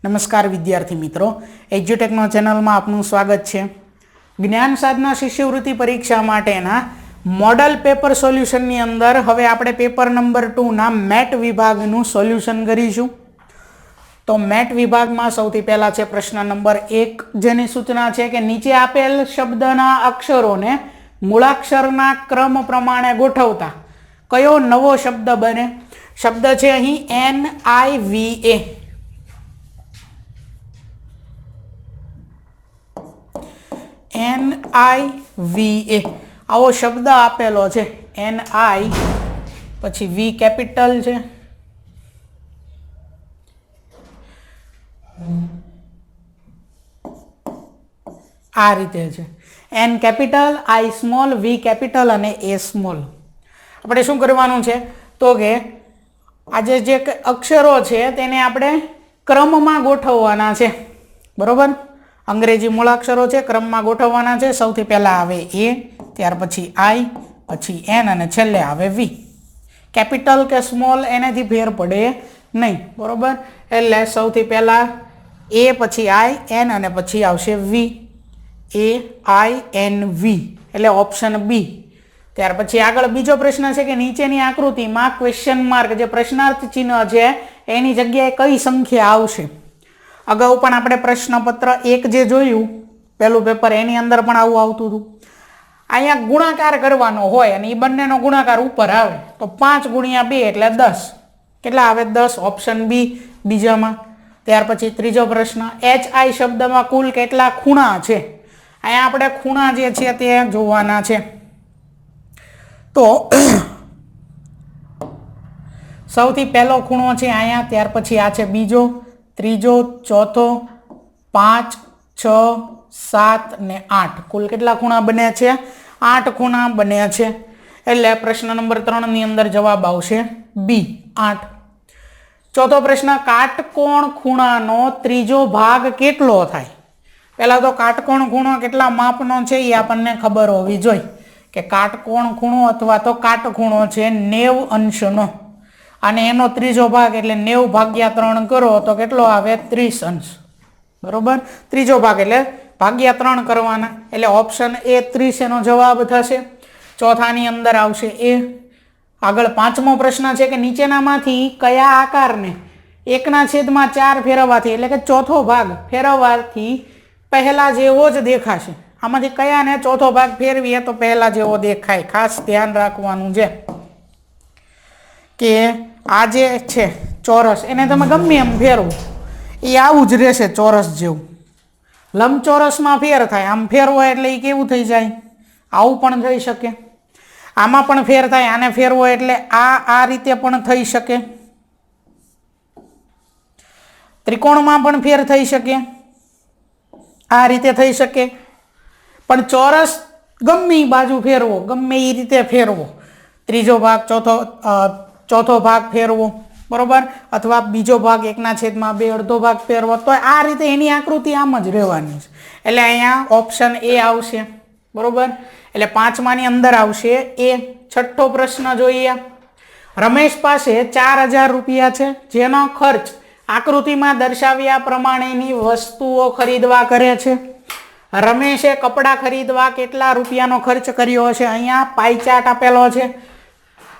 નમસ્કાર વિદ્યાર્થી મિત્રો, એજ્યુટેકનો ચેનલમાં આપનું સ્વાગત છે। જ્ઞાન સાધના શિષ્યવૃત્તિ પરીક્ષા માટેના મોડલ પેપર સોલ્યુશનની અંદર હવે આપણે પેપર નંબર 2ના મેટ વિભાગનું સોલ્યુશન કરીશું। તો મેટ વિભાગમાં સૌથી પહેલા છે પ્રશ્ન નંબર 1, જેની સૂચના છે કે નીચે આપેલ શબ્દના અક્ષરોને મૂળાક્ષરના ક્રમ પ્રમાણે ગોઠવતા કયો નવો શબ્દ બને? શબ્દ છે અહીં NIVA। NIVA આવો શબ્દ આપેલો છે। NI પછી V કેપિટલ છે, આ રીતે છે N capital, I small, V capital અને A સ્મોલ। આપણે શું કરવાનું છે તો કે આજે જે અક્ષરો છે તેને આપણે ક્રમમાં ગોઠવવાના છે, બરોબર? અંગ્રેજી મૂળાક્ષરો છે, ક્રમમાં ગોઠવવાના છે। સૌથી પહેલા આવે A, ત્યાર પછી I, પછી N અને છેલ્લે આવે V। કેપિટલ કે સ્મોલ એનાથી ફેર પડે નહીં, બરોબર? એટલે સૌથી પહેલા A, પછી I, N અને પછી આવશે V। A I N V એટલે ઓપ્શન બી। ત્યાર પછી આગળ બીજો પ્રશ્ન છે કે નીચેની આકૃતિમાં ક્વેશ્ચન માર્ક જે પ્રશ્નાર્થ ચિહ્ન છે એની જગ્યાએ કઈ સંખ્યા આવશે? અગાઉ પણ આપણે પ્રશ્નપત્ર 1 જે જોયું પહેલું પેપર એની અંદર પણ આવું આવતું હતું। અહીંયા ગુણાકાર કરવાનો હોય અને એ બંનેનો ગુણાકાર ઉપર આવે તો 5 ગુણ્યા 2 એટલે 10। કેટલા આવે? 10, ઓપ્શન બી બીજામાં। ત્યાર પછી ત્રીજો પ્રશ્ન, HI શબ્દમાં કુલ કેટલા ખૂણા છે? અહીંયા આપણે ખૂણા જે છે તે જોવાના છે। તો સૌથી પહેલો ખૂણો છે અહીંયા, ત્યાર પછી આ છે બીજો, ત્રીજો, ચોથો, 5, 6, 7 ને 8। કુલ કેટલા ખૂણા બન્યા છે? 8 ખૂણા બન્યા છે। એટલે પ્રશ્ન નંબર 3 ની અંદર જવાબ આવશે બી, 8। ચોથો પ્રશ્ન, કાટકોણ ખૂણાનો ત્રીજો ભાગ કેટલો થાય? પહેલા તો કાટકોણ ખૂણો કેટલા માપનો છે એ આપણને ખબર હોવી જોઈએ કે કાટકોણ ખૂણો અથવા તો કાટખૂણો છે 90 અંશનો અને એનો ત્રીજો ભાગ એટલે 90 ભાગ્યા 3 કરો તો કેટલો આવે? 30 અંશ, બરોબર? ત્રીજો ભાગ એટલે ભાગ્યા 3 કરવાના એટલે ઓપ્શન એ 30 એનો જવાબ થશે। ચોથાની અંદર આવશે એ। આગળ પાંચમો પ્રશ્ન છે કે નીચેનામાંથી કયા આકારને 1/4 ફેરવવાથી એટલે કે ચોથો ભાગ ફેરવવાથી પહેલા જેવો જ દેખાશે? આમાંથી કયાને ચોથો ભાગ ફેરવીએ તો પહેલા જેવો દેખાય? ખાસ ધ્યાન રાખવાનું છે કે આ જે છે ચોરસ એને તમે ગમે એમ ફેરવો એ આવું જ રહેશે ચોરસ જેવું। લંબચોરસમાં ફેર થાય, આમ ફેરવો એટલે એ કેવું થઈ જાય? આવું પણ થઈ શકે। આમાં પણ ફેર થાય, આને ફેરવો એટલે આ રીતે પણ થઈ શકે। ત્રિકોણમાં પણ ફેર થઈ શકે, આ રીતે થઈ શકે। પણ ચોરસ ગમે એ બાજુ ફેરવો, ગમે એ રીતે ફેરવો, ત્રીજો ભાગ, ચોથો ભાગ ફેરવો, બરોબર? અથવા બીજો ભાગ 1/2 અડધો ભાગ ફેરવો, તો આ રીતે એની આકૃતિ આમ જ રહેવાની છે। એટલે અહીંયા ઓપ્શન એ આવશે, બરોબર? એટલે પાંચમાની અંદર આવશે એ। છઠ્ઠો પ્રશ્ન જોઈએ, રમેશ પાસે 4000 રૂપિયા છે જેનો ખર્ચ આકૃતિમાં દર્શાવ્યા પ્રમાણેની વસ્તુઓ ખરીદવા કરે છે। રમેશે કપડાં ખરીદવા કેટલા રૂપિયાનો ખર્ચ કર્યો હશે? અહીંયા પાઈ ચાર્ટ આપેલો છે।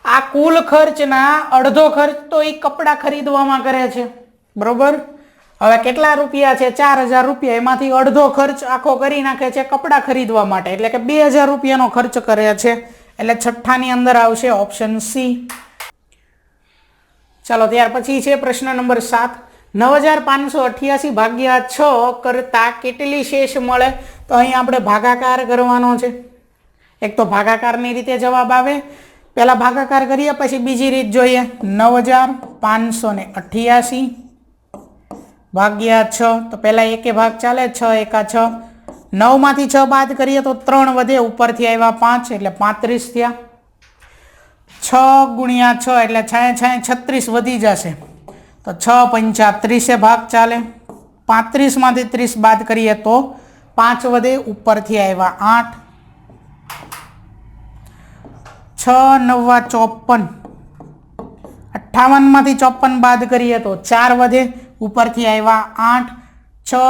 આ કુલ ખર્ચના અડધો ખર્ચ તો એ કપડાં ખરીદવામાં કરે છે, બરોબર? હવે કેટલા રૂપિયા છે? 4000 રૂપિયા, એમાંથી અડધો ખર્ચ આખો કરી નાખે છે કપડાં ખરીદવા માટે એટલે કે 2000 રૂપિયાનો ખર્ચ કરે છે। એટલે છઠ્ઠાની અંદર આવશે ઓપ્શન સી। ચાલો ત્યાર પછી છે પ્રશ્ન નંબર 7, 9588 ભાગ્યા 6 કરતા કેટલી શેષ મળે? તો અહીં આપણે ભાગાકાર કરવાનો છે। એક તો ભાગાકારની રીતે જવાબ આવે, પહેલા ભાગાકાર કરીએ પછી બીજી રીત જોઈએ। 9588 ભાગ્યા 6 તો પહેલા એકે ભાગ ચાલે, 6 એકા 6, 9 માંથી 6 બાદ કરીએ તો 3 વધે, ઉપરથી આવ્યા 5 એટલે 35 થયા। 6 ગુણ્યા 6 એટલે 36 વધી જશે તો 6 પંચા 30 ભાગ ચાલે। 35 માંથી 30 બાદ કરીએ તો 5 વધે, ઉપરથી આવ્યા 8, 6 નવા 54, 58 માંથી 54 બાદ કરીએ તો 4 વધે, ઉપરથી આવ્યા 8, 6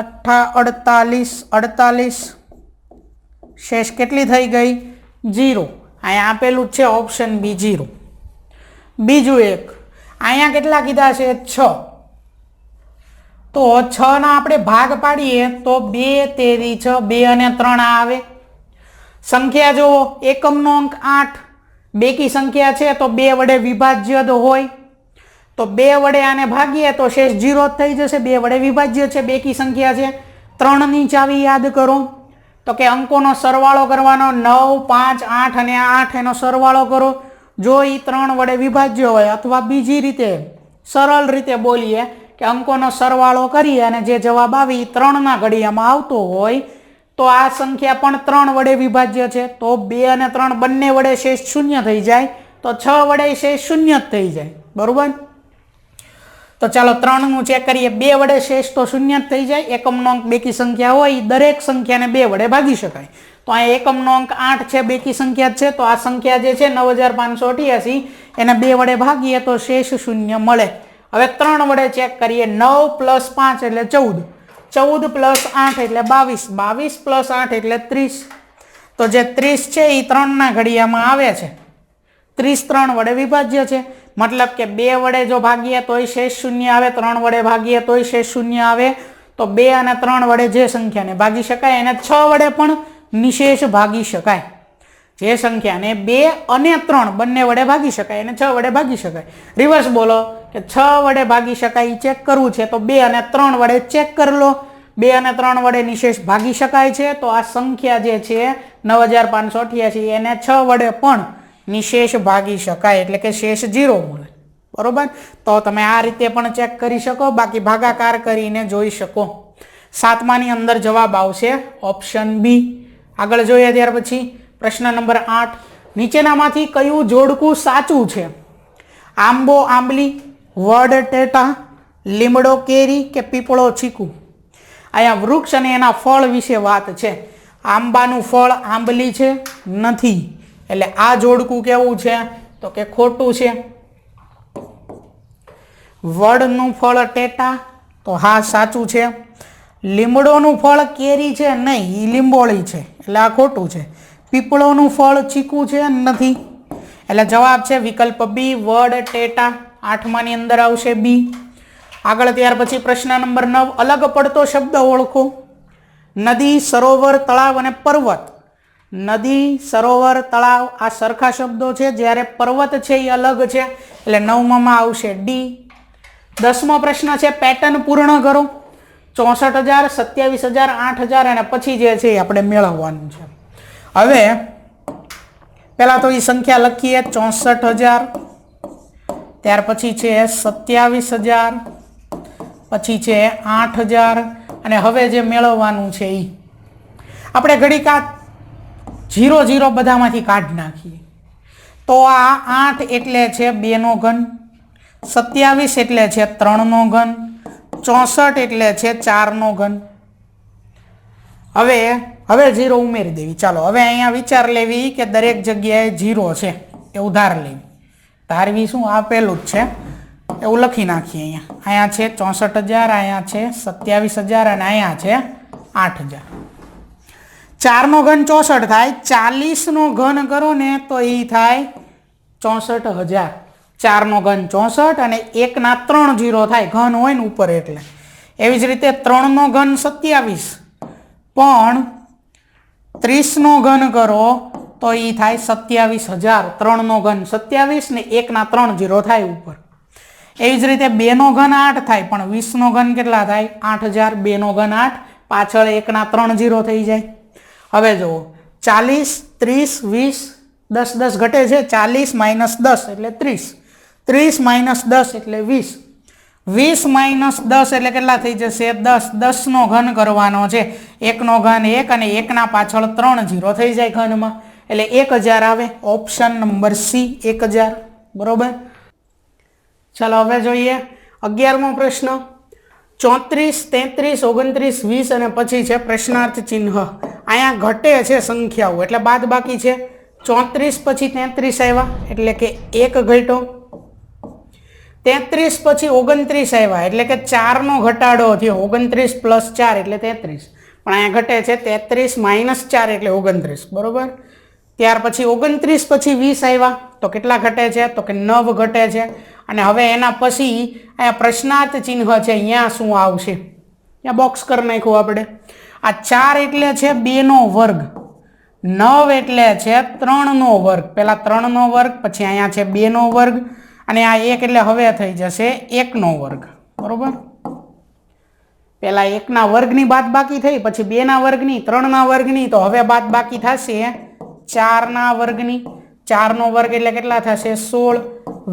8 48, શેષ કેટલી થઈ ગઈ? 0. અહીંયા આપેલું જ છે ઓપ્શન બી 0. બીજું એક અહીંયા કેટલા કીધા છે? 6. તો 6 ના આપણે ભાગ પાડીએ તો 2 તેરી 6, 2 અને 3 આવે. સંખ્યા જો એકમનો અંક 8, બેકી સંખ્યા છે તો 2 વડે વિભાજ્ય તો હોય, તો 2 વડે આને ભાગીએ તો શેષ 0 જ થઈ જશે. 2 વડે વિભાજ્ય છે, બેકી સંખ્યા છે. 3 ની ચાવી યાદ કરો તો કે અંકોનો સરવાળો કરવાનો, 9, 5, 8 અને 8 એનો સરવાળો કરો. જો એ 3 વડે વિભાજ્ય હોય અથવા બીજી રીતે સરળ રીતે બોલીએ કે અંકોનો સરવાળો કરીએ અને જે જવાબ આવે એ 3ના ઘડિયામાં આવતો હોય તો આ સંખ્યા પણ 3 વડે વિભાજ્ય છે. તો 2 અને 3 બંને વડે શેષ 0 થઈ જાય, તો 6 વડે શેષ 0 જ થઈ જાય. બરોબર? તો ચાલો 3નું ચેક કરીએ. 2 વડે શેષ તો 0 જ થઈ જાય. એકમનો અંક બેકી સંખ્યા હોય દરેક સંખ્યાને 2 વડે ભાગી શકાય. તો અહીંયા એકમનો અંક 8 છે, બેકી સંખ્યા છે, તો આ સંખ્યા જે છે 9588 એને 2 વડે ભાગીએ તો શેષ 0 મળે. હવે 3 વડે ચેક કરીએ. 9 + 5 એટલે 14, 14 + 8 એટલે 22, 22 + 8 એટલે 30. તો જે 30 છે એ 3ના ઘડિયામાં આવે છે. 30 3 વડે વિભાજ્ય છે, મતલબ કે 2 વડે જો ભાગીએ તોય શેષ 0 આવે, 3 વડે ભાગીએ તોય શેષ 0 આવે. તો 2 અને 3 વડે જે સંખ્યાને ભાગી શકાય એને 6 વડે પણ નિશેષ ભાગી શકાય. જે સંખ્યાને 2 અને 3 બંને વડે ભાગી શકાય એને 6 વડે ભાગી શકાય. રિવર્સ બોલો કે 6 વડે ભાગી શકાય ચેક કરવું છે તો 2 અને 3 વડે ચેક કરી લો. 2 અને 3 વડે નિશેષ ભાગી શકાય છે, તો આ સંખ્યા જે છે 9588 એને 6 વડે પણ નિશેષ ભાગી શકાય, એટલે કે શેષ 0 મળે. બરોબર? તો તમે આ રીતે પણ ચેક કરી શકો, બાકી ભાગાકાર કરીને જોઈ શકો. 7માની અંદર જવાબ આવશે ઓપ્શન બી. આગળ જોઈએ ત્યાર પછી પ્રશ્ન નંબર 8. નીચેનામાંથી કયું જોડકું સાચું છે? આંબો આંબલી, વડ ટેટા, લીમડો કેરી કે પીપળો ચીકુ? અહીંયા વૃક્ષ અને એના ફળ વિશે વાત છે. આંબાનું ફળ આંબલી છે? નથી. એટલે આ જોડકું કેવું છે? તો કે ખોટું છે. વડનું ફળ ટેટા? તો હા સાચું છે. લીમડોનું ફળ કેરી છે? નહીં, એ લીંબોળી છે, એટલે આ ખોટું છે. પીપળોનું ફળ ચીકુ છે? નથી. એટલે જવાબ છે વિકલ્પ બી, વડ ટેટા. 8માની અંદર આવશે બી. આગળ ત્યાર પછી પ્રશ્ન નંબર 9. અલગ પડતો શબ્દ ઓળખો. નદી, સરોવર, તળાવ અને પર્વત. નદી, સરોવર, તળાવ આ સરખા શબ્દો છે, જ્યારે પર્વત છે એ અલગ છે, એટલે 9માં આવશે ડી. 10મો પ્રશ્ન છે પેટર્ન પૂર્ણ કરો. 64,000, 27,000, 8,000 અને પછી જે છે એ આપણે મેળવવાનું છે. હવે પહેલા તો એ સંખ્યા લખીએ. 64,000, ત્યાર પછી છે 27,000, પછી છે 8,000 અને હવે જે મેળવવાનું છે એ આપણે ઘડીક આ 0 0 બધામાંથી કાઢી નાખીએ. તો આ 8 એટલે છે 2નો ઘન, 27 એટલે છે 3નો ઘન, 64 એટલે છે 4નો ઘન. હવે 0 ઉમેરી દેવી. ચાલો હવે અહીંયા વિચાર લેવી કે દરેક જગ્યાએ 0 છે એવું ધાર લેવી. ધારવી શું? આપેલું જ છે એવું લખી નાખીએ. અહીંયા છે 64,000, અહીંયા છે 27,000 અને અહીંયા છે 8,000. 4નો ઘન 64 થાય, 40નો ઘન કરો ને તો એ થાય 64,000. 4નો ઘન 64 અને 1ના 3 0 થાય, ઘન હોય ને ઉપર એટલે. એવી જ રીતે 3નો ઘન 27, પણ 30નો ઘન કરો તો એ થાય 27,000. 3નો ઘન 27 ને 1ના 3 0 થાય ઉપર. એવી જ રીતે 2નો ઘન 8 થાય, પણ 20નો ઘન કેટલા થાય? 8,000. 2નો ઘન 8, પાછળ 1ના 3 0 થઈ જાય. હવે જુઓ 40, 30, 20, 10 10 ઘટે છે. 40 - 10 એટલે 30, 30 - 10 એટલે 20, 20 - 10 એટલે કેટલા થઈ જશે? 10. 10નો ઘન કરવાનો છે. 1નો ઘન 1 અને 1ના પાછળ 3 0 થઈ જાય ઘનમાં, એટલે 1000 આવે. Option number C 1000. બરોબર? ચાલો હવે જોઈએ 11મો પ્રશ્ન. 34, 33, 29, 20 અને પછી છે પ્રશ્નાર્થ ચિહ્ન. અહીંયા ઘટે છે સંખ્યાઓ એટલે બાદ બાકી છે. 34 પછી 33 આવ્યા એટલે કે 1 ઘટ્યો. 33 પછી 29 આવ્યા એટલે કે 4 નો ઘટાડો થયો. 29 પ્લસ 4 એટલે 33, પણ અહીંયા ઘટે છે 33 માઇનસ 4 એટલે 29, બરોબર. ત્યાર પછી 29 પછી 20 આવ્યા તો કેટલા ઘટે છે? તો કે 9 ઘટે છે. અને હવે એના પછી અહીંયા પ્રશ્નાર્થ ચિહ્ન છે, અહીંયા શું આવશે? ત્યાં બોક્સ કરી નાખ્યું આપણે. આ 4 એટલે છે 2 નો વર્ગ, 9 એટલે છે 3 નો વર્ગ. પહેલા 3 નો વર્ગ, પછી અહીંયા છે 2 નો વર્ગ, અને આ 1 એટલે હવે થઈ જશે 1 નો વર્ગ, બરોબર. પહેલા 1 ના વર્ગની બાદબાકી થઈ, પછી 2 ના વર્ગની, 3 ના વર્ગની, તો હવે બાદબાકી થશે 4 ના વર્ગની. 4 નો વર્ગ એટલે કેટલા થશે? 16.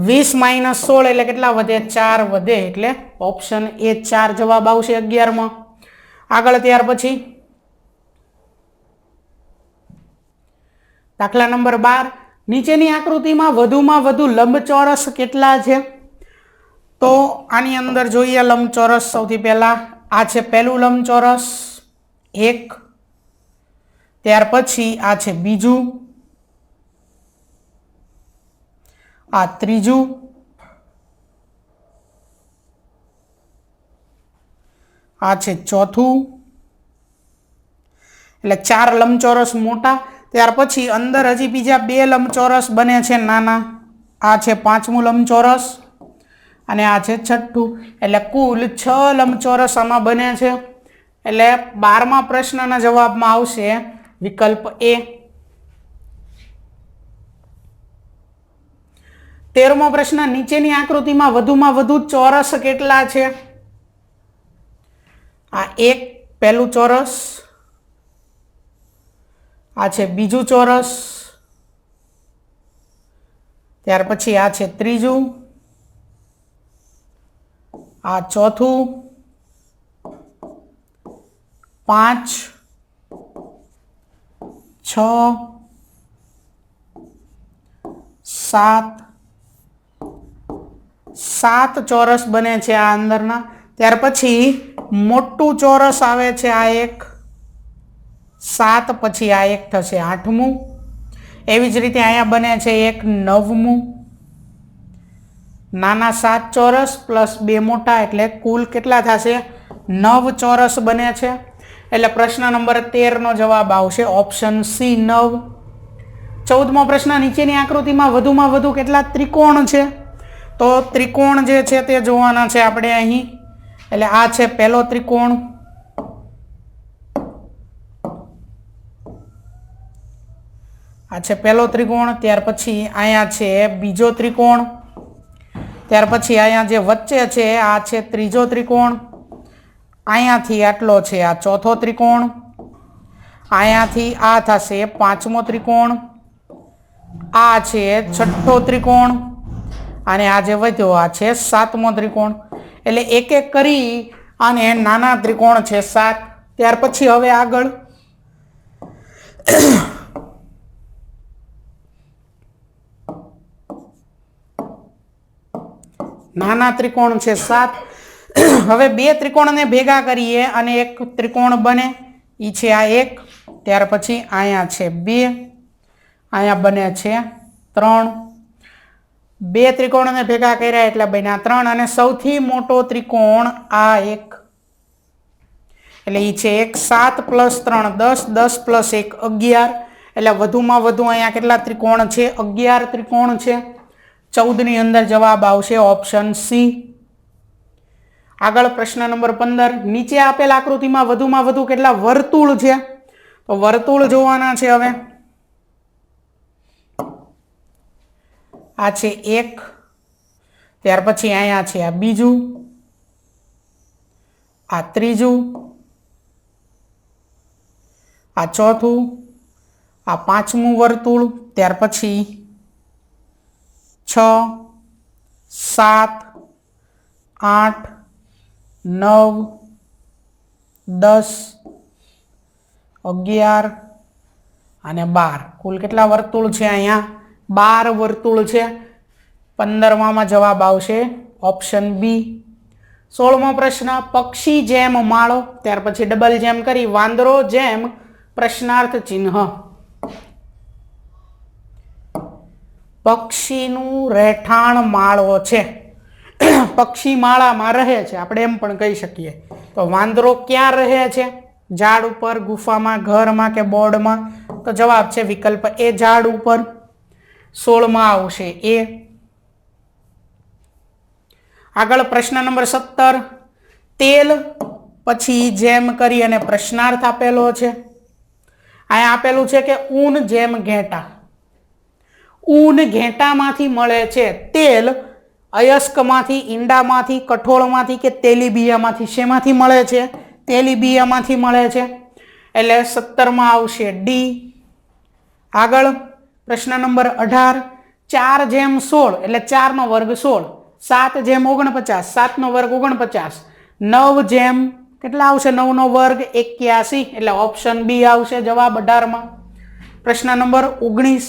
20 માઇનસ 16 એટલે કેટલા વધે? 4 વધે. એટલે ઓપ્શન એ 4 જવાબ આવશે 11 માં. આગળ ત્યાર પછી દાખલા નંબર 12. નીચેની આકૃતિમાં વધુમાં વધુ લંબચોરસ કેટલા છે? તો આની અંદર જોઈએ લંબચોરસ. સૌથી પહેલા આ છે પહેલું લંબચોરસ 1, ત્યાર પછી આ છે બીજું, આ ત્રીજું, આ છે ચોથું. એટલે 4 લંબચોરસ મોટા. ત્યાર પછી અંદર હજી બીજા 2 લંબચોરસ બને છે નાના. આ છે 5મું લંબચોરસ અને આ છે 6ઠું. એટલે કુલ 6 લંબચોરસ આમાં બને છે. એટલે 12મા પ્રશ્નના જવાબમાં આવશે વિકલ્પ એ. 13મો પ્રશ્ન. નીચેની આકૃતિમાં વધુમાં વધુ ચોરસ કેટલા છે? આ એક પહેલું ચોરસ, આ છે બીજું ચોરસ, ત્યાર પછી આ છે ત્રીજું, આ ચોથું, 5, 6, 7 ચોરસ બને છે આ અંદરના. ત્યાર પછી મોટું ચોરસ આવે છે આ એક 7, પછી આ એક થશે 8મું. એવી જ રીતે અહીંયા બને છે એક 9મું. નાના 7 ચોરસ પ્લસ 2 મોટા એટલે કુલ કેટલા થશે? 9 ચોરસ બને છે. એટલે પ્રશ્ન નંબર 13 નો જવાબ આવશે ઓપ્શન સી 9. 14મો પ્રશ્ન. નીચેની આકૃતિમાં વધુમાં વધુ કેટલા ત્રિકોણ છે? તો ત્રિકોણ જે છે તે જોવાના છે આપણે અહીં. એટલે આ છે પહેલો ત્રિકોણ, આ છે પહેલો ત્રિકોણ. ત્યાર પછી અહીંયા છે બીજો ત્રિકોણ, ત્યાર પછી અહીંયા જે વચ્ચે છે આ છે ત્રીજો ત્રિકોણ, અહીંયાથી આટલો છે આ ચોથો ત્રિકોણ, અહીંયાથી આ થશે 5મો ત્રિકોણ, આ છે 6ઠ્ઠો ત્રિકોણ, અને આ જે વધ્યો આ છે 7મો ત્રિકોણ. એટલે એક એક કરી અને નાના ત્રિકોણ છે 7. ત્યાર પછી હવે આગળ નાના ત્રિકોણ છે 7. હવે 2 ત્રિકોણને ભેગા કરીએ અને એક ત્રિકોણ બને. ઈ છે આ 1, ત્યાર પછી અહીંયા છે 2, અહીંયા બને છે 3. 2 ત્રિકોણને ભેગા કર્યા એટલે બન્યા 3. અને સૌથી મોટો ત્રિકોણ આ એક, એટલે ઈ છે 1. 7 પ્લસ 3 10, 10 પ્લસ 1 11. એટલે વધુમાં વધુ અહીંયા કેટલા ત્રિકોણ છે? 11 ત્રિકોણ છે. 14 ની અંદર જવાબ આવશે ઓપ્શન સી. આગળ પ્રશ્ન નંબર 15. નીચે આપેલ આકૃતિમાં વધુમાં વધુ કેટલા વર્તુળ છે? તો વર્તુળ જોવાના છે હવે. આ છે 1, ત્યાર પછી અહીંયા છે આ બીજું, આ ત્રીજું, આ ચોથું, આ 5મું વર્તુળ, ત્યાર પછી 6, 7, 8, 9, 10, 11 અને 12. કુલ કેટલા વર્તુળ છે અહીંયા? 12 વર્તુળ છે. 15માં જવાબ આવશે ઓપ્શન બી. 16મો પ્રશ્ન. પક્ષી જેમ માળો, ત્યાર પછી ડબલ જેમ કરી વાંદરો જેમ પ્રશ્નાર્થ ચિહ્ન. પક્ષીનું રહેઠાણ માળો છે પક્ષી માળામાં રહે છે, આપણે એમ પણ કહી શકીએ. તો વાંદરો ક્યાં રહે છે? ઝાડ ઉપર, ગુફામાં, ઘરમાં કે બોર્ડમાં? તો જવાબ છે વિકલ્પ એ, ઝાડ ઉપર. 16માં આવશે એ. આગળ પ્રશ્ન નંબર 17. તેલ પછી જેમ કરી અને પ્રશ્નાર્થ આપેલો છે. અહીંયા આપેલું છે કે ઊન જેમ ઘેટા. ઊન ઘેટામાંથી મળે છે તેલ. અયસ્કમાંથી, ઈંડામાંથી, કઠોળમાંથી કે તેલીબિયામાંથી? શેમાંથી મળે છે? તેલીબિયામાંથી મળે છે. એટલે 17માં આવશે ડી. આગળ પ્રશ્ન નંબર 18. 4 જેમ 16 એટલે 4 નો વર્ગ 16. 7 જેમ 49, 7 નો વર્ગ 49. 9 જેમ કેટલા આવશે? 9 નો વર્ગ 81, એટલે ઓપ્શન બી આવશે જવાબ 18માં. પ્રશ્ન નંબર 19.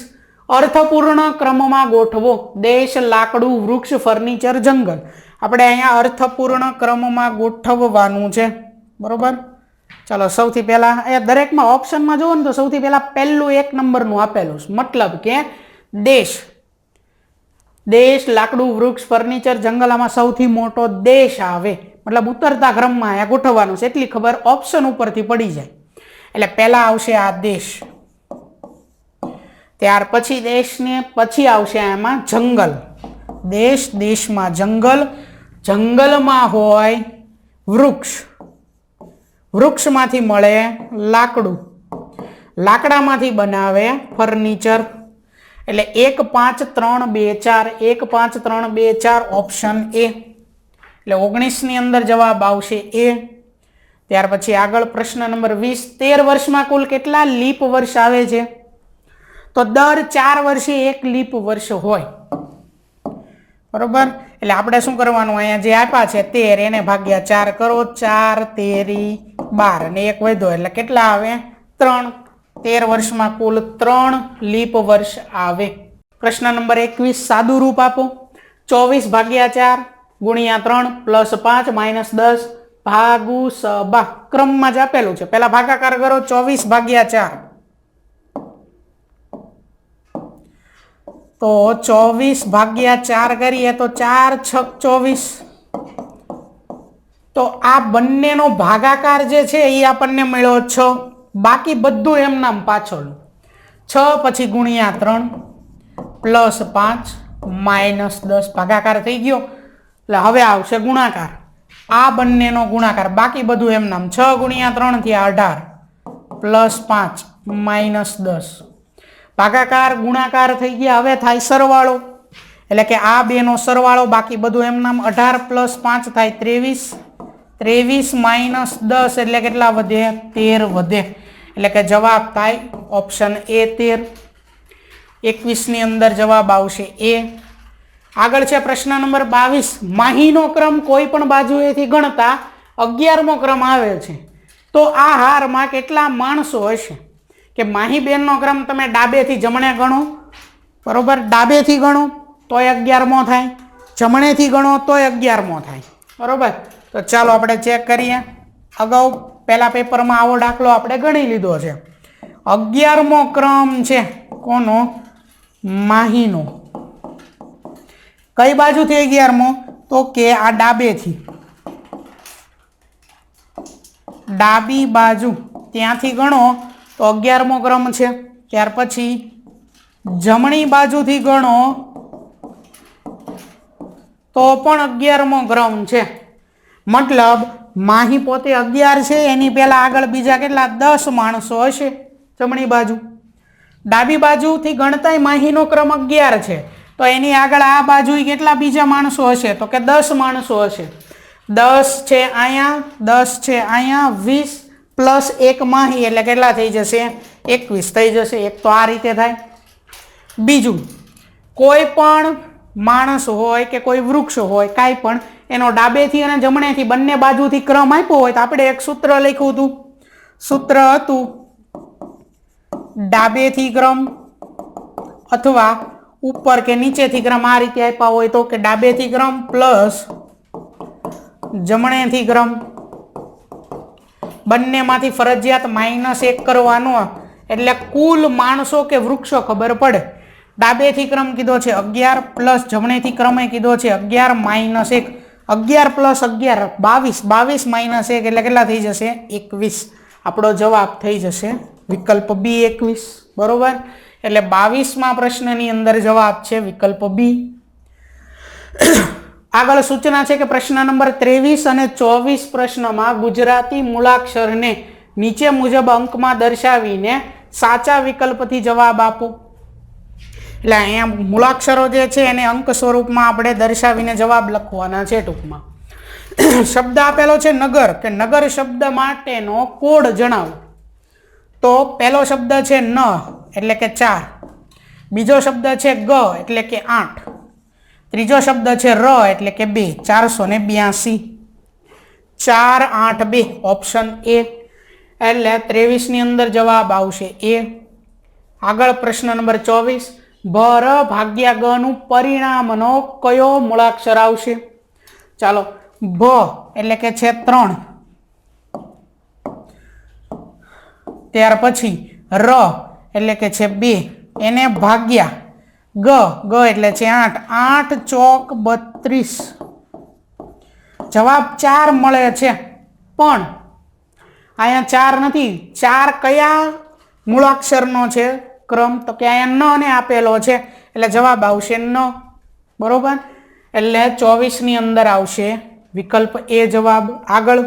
અર્થપૂર્ણ ક્રમમાં ગોઠવો. દેશ, લાકડું, વૃક્ષ, ફર્નિચર, જંગલ. આપણે અહીંયા અર્થપૂર્ણ ક્રમમાં ગોઠવવાનું છે, બરોબર. ચાલો સૌથી પહેલા અહીંયા દરેકમાં ઓપ્શનમાં જુઓ ને તો સૌથી પહેલા પહેલું 1 નંબરનું આપેલું છે, મતલબ કે દેશ. દેશ, લાકડું, વૃક્ષ, ફર્નિચર, જંગલ, આમાં સૌથી મોટો દેશ આવે. મતલબ ઉતરતા ક્રમમાં અહીંયા ગોઠવવાનું છે, એટલી ખબર ઓપ્શન ઉપરથી પડી જાય. એટલે પહેલા આવશે આ દેશ, ત્યાર પછી દેશને પછી આવશે આમાં જંગલ. દેશ, દેશમાં જંગલ, જંગલમાં હોય વૃક્ષ, વૃક્ષમાંથી મળે લાકડું, લાકડામાંથી બનાવે ફર્નિચર. એટલે 1 5 3 2 4, 1 5 3 2 4 ઓપ્શન એ. એટલે 19ની અંદર જવાબ આવશે એ. ત્યાર પછી આગળ પ્રશ્ન નંબર 20. 13 વર્ષમાં કુલ કેટલા લીપ વર્ષ આવે છે? તો દર 4 વર્ષે 1 લીપ વર્ષ હોય, બરોબર. એટલે આપણે શું કરવાનું, અહીંયા જે આપ્યા છે 13 એને ભાગ્યા 4 કરો. 4 તેરી 12 અને 1 વધ્યો એટલે કેટલા આવે? 3. 13 વર્ષમાં કુલ 3 લીપ વર્ષ આવે. પ્રશ્ન નંબર 21. સાદું રૂપ આપો. 24 ભાગ્યા 4 ગુણ્યા 3 પ્લસ 5 માઇનસ 10 ભાગુ સબા. ક્રમમાં જ આપેલું છે, પહેલા ભાગાકાર કરો. 24 ભાગ્યા 4 તો 24 ભાગ્યા 4 કરીએ તો 4 6 24. તો આ બંનેનો ભાગાકાર જે છે એ આપણને મળ્યો 6. બાકી બધું એમ નામ પાછળ. 6 પછી ગુણ્યા 3 પ્લસ 5 માઇનસ 10 ભાગાકાર થઈ ગયો. એટલે હવે આવશે ગુણાકાર. આ બંનેનો ગુણાકાર, બાકી બધું એમ નામ. 6 ગુણ્યા 3 થી 18 પ્લસ 5 માઇનસ 10 ભાગાકાર ગુણાકાર થઈ ગયા. હવે થાય સરવાળો, એટલે કે આ બેનો સરવાળો, બાકી બધું એમ નામ. 18 પ્લસ 5 થાય 23. 23 માઇનસ 10 એટલે કેટલા વધે? 13 વધે. એટલે કે જવાબ થાય ઓપ્શન એ 13. 21ની અંદર જવાબ આવશે એ. આગળ છે પ્રશ્ન નંબર 22. માહીનો ક્રમ કોઈ પણ બાજુએથી ગણતા 11મો ક્રમ આવે છે, તો આ હારમાં કેટલા માણસો હશે? કે માહી બેનનો ક્રમ તમે ડાબેથી જમણે ગણો, બરોબર. ડાબેથી ગણો તોય 11મો થાય, જમણેથી ગણો તોય 11મો થાય, બરોબર. તો ચાલો આપણે ચેક કરીએ. અગાઉ પહેલા પેપરમાં આવો દાખલો આપણે ગણી લીધો છે. 11મો ક્રમ છે કોનો? માહીનો. કઈ બાજુથી 11મો? તો કે આ ડાબેથી, ડાબી બાજુ ત્યાંથી ગણો તો 11મો ક્રમ છે. ત્યાર પછી જમણી બાજુથી ગણો તો પણ 11મો ક્રમ છે. મતલબ માહી પોતે 11 છે, એની પહેલા આગળ બીજા કેટલા 10 માણસો હશે જમણી બાજુ. ડાબી બાજુથી ગણતાય માહીનો ક્રમ 11 છે, તો એની આગળ આ બાજુ કેટલા બીજા માણસો હશે? તો કે 10 માણસો હશે. 10 છે અહીંયા, 10 છે અહીંયા, 20 પ્લસ 1 માહી એટલે કેટલા થઈ જશે? 21 થઈ જશે. એક તો આ રીતે થાય. બીજું, કોઈ પણ માણસ હોય કે કોઈ વૃક્ષ હોય, કાંઈ પણ, એનો ડાબેથી અને જમણેથી બંને બાજુથી ક્રમ આપ્યો હોય તો આપણે એક સૂત્ર લખ્યું હતું. સૂત્ર હતું ડાબેથી ક્રમ અથવા ઉપર કે નીચેથી ક્રમ. આ રીતે આપ્યા હોય તો કે ડાબેથી ક્રમ પ્લસ જમણેથી ક્રમ. બંનેમાંથી ફરજિયાત -1 કરવાનો, એટલે કુલ માણસો કે વૃક્ષો ખબર પડે. ડાબેથી ક્રમ કીધો છે 11 પ્લસ જમણેથી ક્રમે કીધો છે 11 માઇનસ 1, 11 પ્લસ 11 22, 22 માઇનસ 1 એટલે કેટલા થઈ જશે 21. આપણો જવાબ થઈ જશે વિકલ્પ બી 21. બરોબર, એટલે 22મા પ્રશ્નની અંદર જવાબ છે વિકલ્પ બી. આગળ સૂચના છે કે પ્રશ્ન નંબર 23 અને 24 પ્રશ્નમાં ગુજરાતી મૂળાક્ષરને નીચે મુજબ અંકમાં દર્શાવીને સાચા વિકલ્પથી જવાબ આપો. એટલે અહીંયા મૂળાક્ષરો જે છે એને અંક સ્વરૂપમાં આપણે દર્શાવીને જવાબ લખવાના છે. ટૂંકમાં શબ્દ આપેલો છે નગર, કે નગર શબ્દ માટેનો કોડ જણાવો. તો પહેલો શબ્દ છે ન એટલે કે 4, બીજો શબ્દ છે ગ એટલે કે 8, ત્રીજો શબ્દ છે ર એટલે કે 2, 482. 4, 8, 2 ઓપ્શન એ. એટલે 23 ની અંદર જવાબ આવશે એ. આગળ પ્રશ્ન નંબર 24, ભ ર ભાગ્યા ગ નું પરિણામનો કયો મૂળાક્ષર આવશે? ચાલો, ભ એટલે કે છે 3, ત્યાર પછી ર એટલે કે છે 2, એને ભાગ્યા ગ, ગ એટલે છે 8, 8 ચોક 32. જવાબ 4 મળે છે, પણ અહીંયા 4 નથી. 4 કયા મૂળાક્ષરનો છે ક્રમ? તો કે અહીંયા ન ને આપેલો છે, એટલે જવાબ આવશે ન. બરોબર, એટલે 24 ની અંદર આવશે વિકલ્પ એ જવાબ. આગળ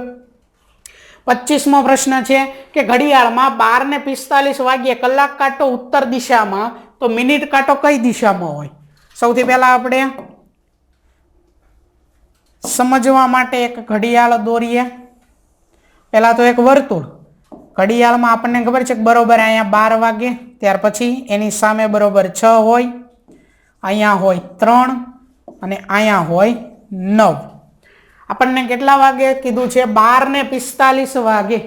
25મો પ્રશ્ન છે કે ઘડિયાળમાં 12:45 વાગ્યે કલાક કાંટો ઉત્તર દિશામાં, તો મિનિટ કાંટો કઈ દિશામાં હોય? સૌથી પહેલા આપણે સમજવા માટે એક ઘડિયાળ દોરીએ. પહેલા તો એક વર્તુળ. ઘડિયાળમાં આપણને ખબર છે કે બરોબર અહીંયા 12 વાગે, ત્યાર પછી એની સામે બરોબર 6 હોય, અહીંયા હોય 3 અને અહીંયા હોય 9. આપણને કેટલા વાગે કીધું છે? 12:45 વાગે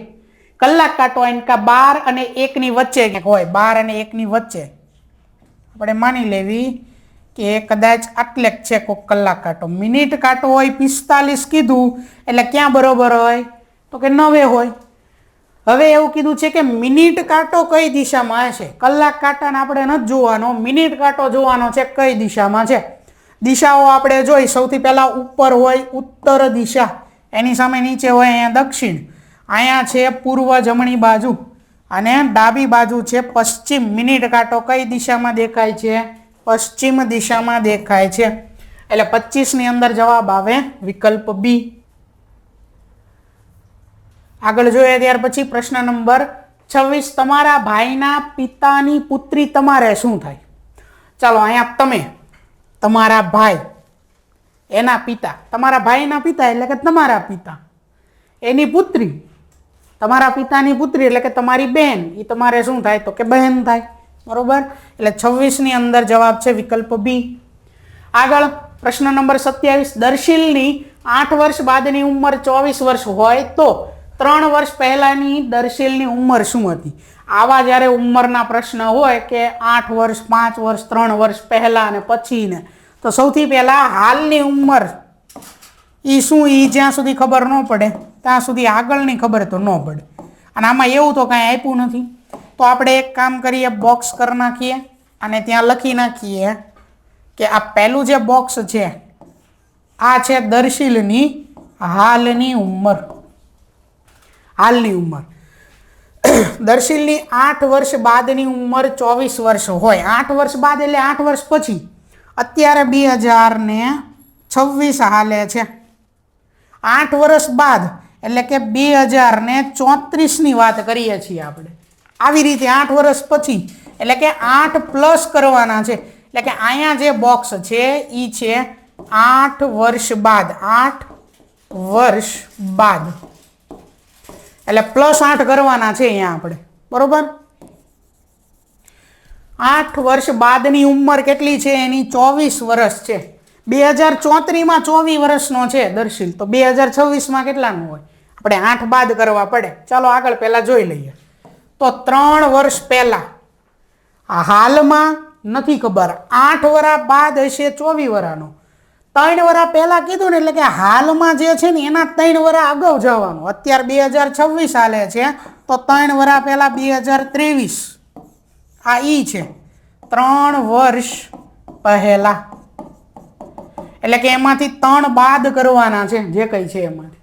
કલાક કાંટો એનકા 12 અને 1 ની વચ્ચે હોય. 12 અને 1 ની વચ્ચે આપણે માની લેવી કે કદાચ આટલે જ છે કોઈક કલાક કાંટો. મિનિટ કાંટો હોય 45 કીધું, એટલે ક્યાં બરોબર હોય? તો કે 9 હોય. હવે એવું કીધું છે કે મિનિટ કાંટો કઈ દિશામાં હશે? કલાક કાંટાને આપણે નથી જોવાનો, મિનિટ કાંટો જોવાનો છે કઈ દિશામાં છે. દિશાઓ આપણે જોઈ, સૌથી પહેલા ઉપર હોય ઉત્તર દિશા, એની સામે નીચે હોય અહીંયા દક્ષિણ, અહીંયા છે પૂર્વ જમણી બાજુ, અને ડાબી બાજુ છે પશ્ચિમ. મિનિટ કાંટો કઈ દિશામાં દેખાય છે? પશ્ચિમ દિશામાં દેખાય છે. એટલે 25 ની અંદર જવાબ આવે વિકલ્પ બી. આગળ જોઈએ ત્યાર પછી પ્રશ્ન નંબર 26, તમારા ભાઈના પિતાની પુત્રી તમારે શું થાય? ચાલો, અહીંયા તમે, તમારા ભાઈ, એના પિતા, તમારા ભાઈના પિતા એટલે કે તમારા પિતા, એની પુત્રી, તમારા પિતાની પુત્રી એટલે કે તમારી બહેન, એ તમારે શું થાય? તો કે બહેન થાય. બરોબર, એટલે 26 ની અંદર જવાબ છે વિકલ્પ બી. આગળ પ્રશ્ન નંબર 27, દર્શીલની 8 વર્ષ બાદની ઉંમર 24 વર્ષ હોય તો 3 વર્ષ પહેલાની દર્શીલની ઉંમર શું હતી? આવા જ્યારે ઉંમરના પ્રશ્ન હોય કે 8 વર્ષ, 5 વર્ષ, 3 વર્ષ પહેલા અને પછી ને, તો સૌથી પહેલા હાલની ઉંમર એ શું? એ જ્યાં સુધી ખબર ન પડે ત્યાં સુધી આગળની ખબર તો ન પડે. અને આમાં એવું તો કાંઈ આપ્યું નથી, તો આપણે એક કામ કરીએ, બોક્સ કરી નાખીએ અને ત્યાં લખી નાખીએ કે આ પહેલું જે બોક્સ છે આ છે દર્શીલની હાલની ઉંમર. હાલની ઉંમર દર્શીલની 8 વર્ષ બાદની ઉંમર 24 વર્ષ હોય. 8 વર્ષ બાદ એટલે 8 વર્ષ પછી. અત્યારે 2026 હાલે છે. 8 વર્ષ બાદ એટલે કે 2034 ની વાત કરીએ છીએ આપણે. આવી રીતે 8 વર્ષ પછી એટલે કે 8 પ્લસ કરવાના છે. એટલે કે અહીંયા જે બોક્સ છે એ છે 8 વર્ષ બાદ. 8 વર્ષ બાદ એટલે +8 કરવાના છે અહીંયા આપણે. બરોબર, 8 વર્ષ બાદની ઉંમર કેટલી છે? એની 24 વર્ષ છે. 2034માં 24 વર્ષનો છે દર્શીલ, તો 2026માં કેટલાનું હોય? આપણે 8 બાદ કરવા પડે. ચાલો આગળ પહેલા જોઈ લઈએ. તો 3 વર્ષ પહેલા, હાલમાં નથી ખબર, 8 વર્ષ બાદ હશે 24 વર્ષનો. 3 વર્ષ પહેલા કીધું ને, એટલે કે હાલમાં જે છે ને એના 3 વર્ષ અગાઉ જવાનું. અત્યારે 2026 હાલે છે, તો 3 વર્ષ પહેલા 2023 આ ઈ છે. 3 વર્ષ પહેલા, એટલે કે એમાંથી 3 બાદ કરવાના છે જે કઈ છે એમાંથી.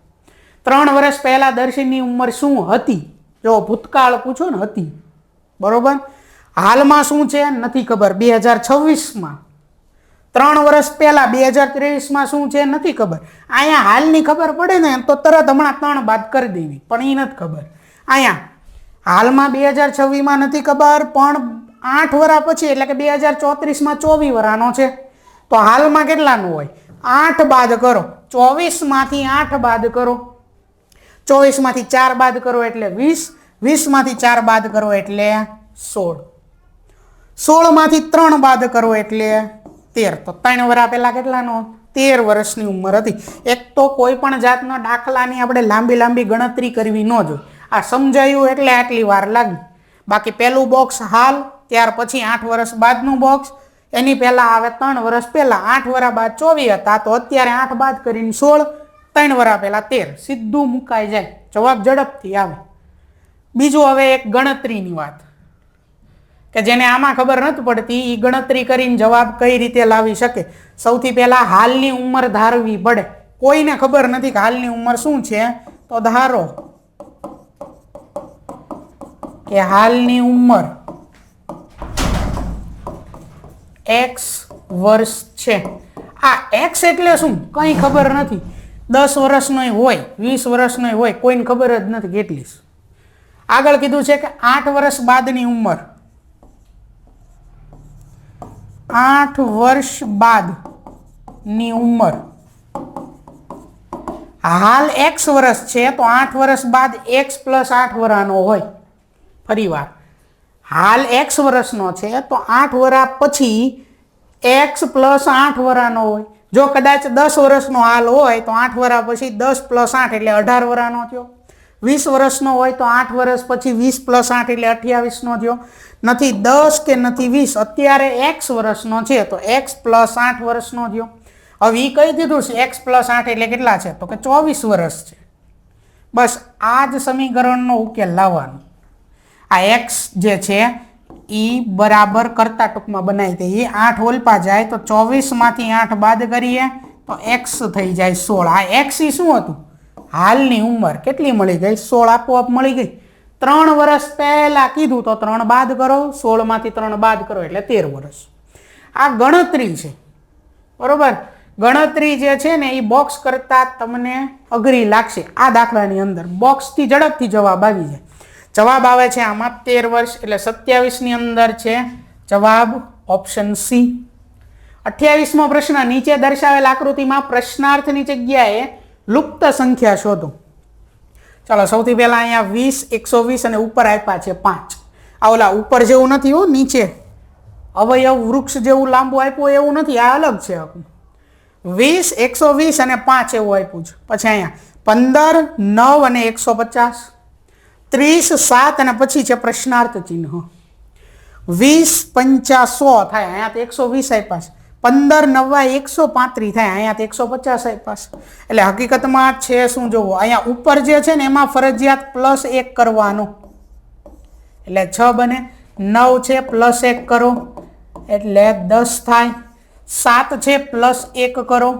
3 વર્ષ પહેલા દર્શનની ઉંમર શું હતી? જો ભૂતકાળ પૂછો ને હતી, બરોબર. હાલમાં શું છે નથી ખબર, 2026માં. 3 વર્ષ પહેલા 2023માં શું છે નથી ખબર. અહીંયા હાલની ખબર પડે ને તો તરત હમણાં 3 બાદ કરી દેવી, પણ એ નથી ખબર. અહીંયા હાલમાં 2026માં નથી ખબર, પણ 8 વર્ષ પછી એટલે કે 2034માં 24 વર્ષનો છે. તો હાલમાં કેટલાનું હોય? 8 બાદ કરો, 24માંથી 8 બાદ કરો, 24માંથી 4 બાદ કરો એટલે 20, 20માંથી 4 બાદ કરો એટલે 16, 16માંથી 3 બાદ કરો એટલે 13. તો 3 વર્ષ પહેલા કેટલાનો? 13 વર્ષની ઉંમર હતી. એક તો કોઈ પણ જાતનો દાખલાની આપણે લાંબી ગણતરી કરવી ન જોઈએ. આ સમજાયું એટલે આટલી વાર લાગી. બાકી પહેલું બોક્સ હાલ, ત્યાર પછી 8 વર્ષ બાદનું બોક્સ, એની પહેલા આવે 3 વર્ષ પહેલા, 8 વર્ષ બાદ 24 હતા, તો અત્યારે 8 બાદ કરીને 16, 3 વર્ષ પહેલા 13, સીધું મુકાઈ જાય, જવાબ ઝડપથી આવે. બીજું હવે એક ગણતરીની વાત, કે જેને આમાં ખબર નથી પડતી એ ગણતરી કરીને જવાબ કઈ રીતે લાવી શકે. સૌથી પહેલા હાલની ઉંમર ધારવી પડે. કોઈને ખબર નથી કે હાલની ઉંમર શું છે, તો ધારો કે હાલની ઉંમર x વર્ષ છે. આ x એટલે શું કંઈ ખબર નથી. 10 વર્ષનો હોય, 20 વર્ષનો હોય, કોઈને ખબર જ નથી કેટલી. આગળ કીધું છે કે 8 વર્ષ બાદની ઉંમર, 8 વર્ષ બાદની ઉંમર. હાલ x વર્ષ છે તો 8 વર્ષ બાદ x + 8 વર્ષનો હોય. ફરી વાર, હાલ x વર્ષનો છે તો 8 વર્ષ પછી x + 8 વર્ષનો હોય. જો કદાચ 10 વર્ષનો હાલ હોય તો 8 વર્ષ પછી 10 + 8 એટલે 18 વર્ષનો થયો. 20 વર્ષનો હોય તો 8 વર્ષ પછી 20 + 8 એટલે 28નો થયો. નથી 10 કે નથી 20, અત્યારે x વર્ષનો છે તો x + 8 વર્ષનો થયો. હવે એ કહી દીધું છે x + 8 એટલે કેટલા છે, તો કે 24 વર્ષ છે. બસ આ જ સમીકરણનો ઉકેલ લાવવાનો. આ x જે છે એ બરાબર કરતા ટૂંકમાં બનાવી દઈએ. 8 ઓલપા જાય તો 24માંથી 8 બાદ કરીએ તો x થઈ જાય 16. આ x એ શું હતું? હાલની ઉંમર. કેટલી મળી ગઈ? 16 આપોઆપ મળી ગઈ. 3 વર્ષ પહેલા કીધું તો 3 બાદ કરો, 16માંથી 3 બાદ કરો એટલે 13 વર્ષ. આ ગણતરી છે, બરોબર. ગણતરી જે છે ને એ બોક્સ કરતા તમને અઘરી લાગશે. આ દાખલાની અંદર બોક્સથી ઝડપથી જવાબ આવી જાય. જવાબ આવે છે આમાં 13 વર્ષ, એટલે 27ની અંદર છે જવાબ ઓપ્શન સી. 28મો પ્રશ્ન, નીચે દર્શાવેલ આકૃતિમાં પ્રશ્નાર્થની જગ્યાએ લુપ્ત સંખ્યા શોધો. ચાલો સૌથી પહેલા અહીંયા 20, 120 અને ઉપર આપ્યા છે 5. આ ઓલા ઉપર જેવું નથી હો, નીચે અવયવ વૃક્ષ જેવું લાંબુ આપ્યું એવું નથી, આ અલગ છે. 20, 120 અને 5 એવું આપ્યું છે. પછી અહીંયા 15, 9 અને 150, 30, 7 અને પછી છે પ્રશ્નાર્થ ચિહ્ન. 20, 50, 100 થાય, અહીંયા તો 120 આપ્યા છે. 15, 9, 135 થાય, અહીંયા તો 150 આપ્યા છે. એટલે હકીકતમાં છે શું જોવો, અહીંયા ઉપર જે છે ને એમાં ફરજિયાત +1 કરવાનો, એટલે 6 બને. 9 છે +1 કરો એટલે 10 થાય. 7 છે +1 કરો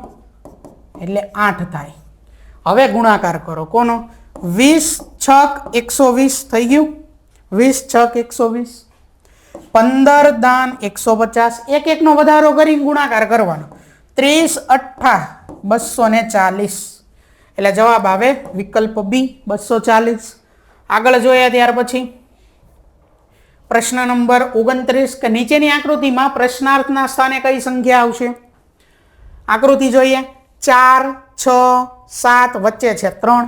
એટલે 8 થાય. હવે ગુણાકાર કરો કોનો? 20 6 120 થઈ ગયું. 20 6 120, 15 દાન 150, એક એકનો વધારો કરીને ગુણાકાર કરવાનો. 30 8 240, એટલે જવાબ આવે વિકલ્પ બી 240. આગળ જોઈએ ત્યાર પછી પ્રશ્ન નંબર 29, કે નીચેની આકૃતિમાં પ્રશ્નાર્થના સ્થાને કઈ સંખ્યા આવશે? આકૃતિ જોઈએ. 4 6 7 વચ્ચે છે 3,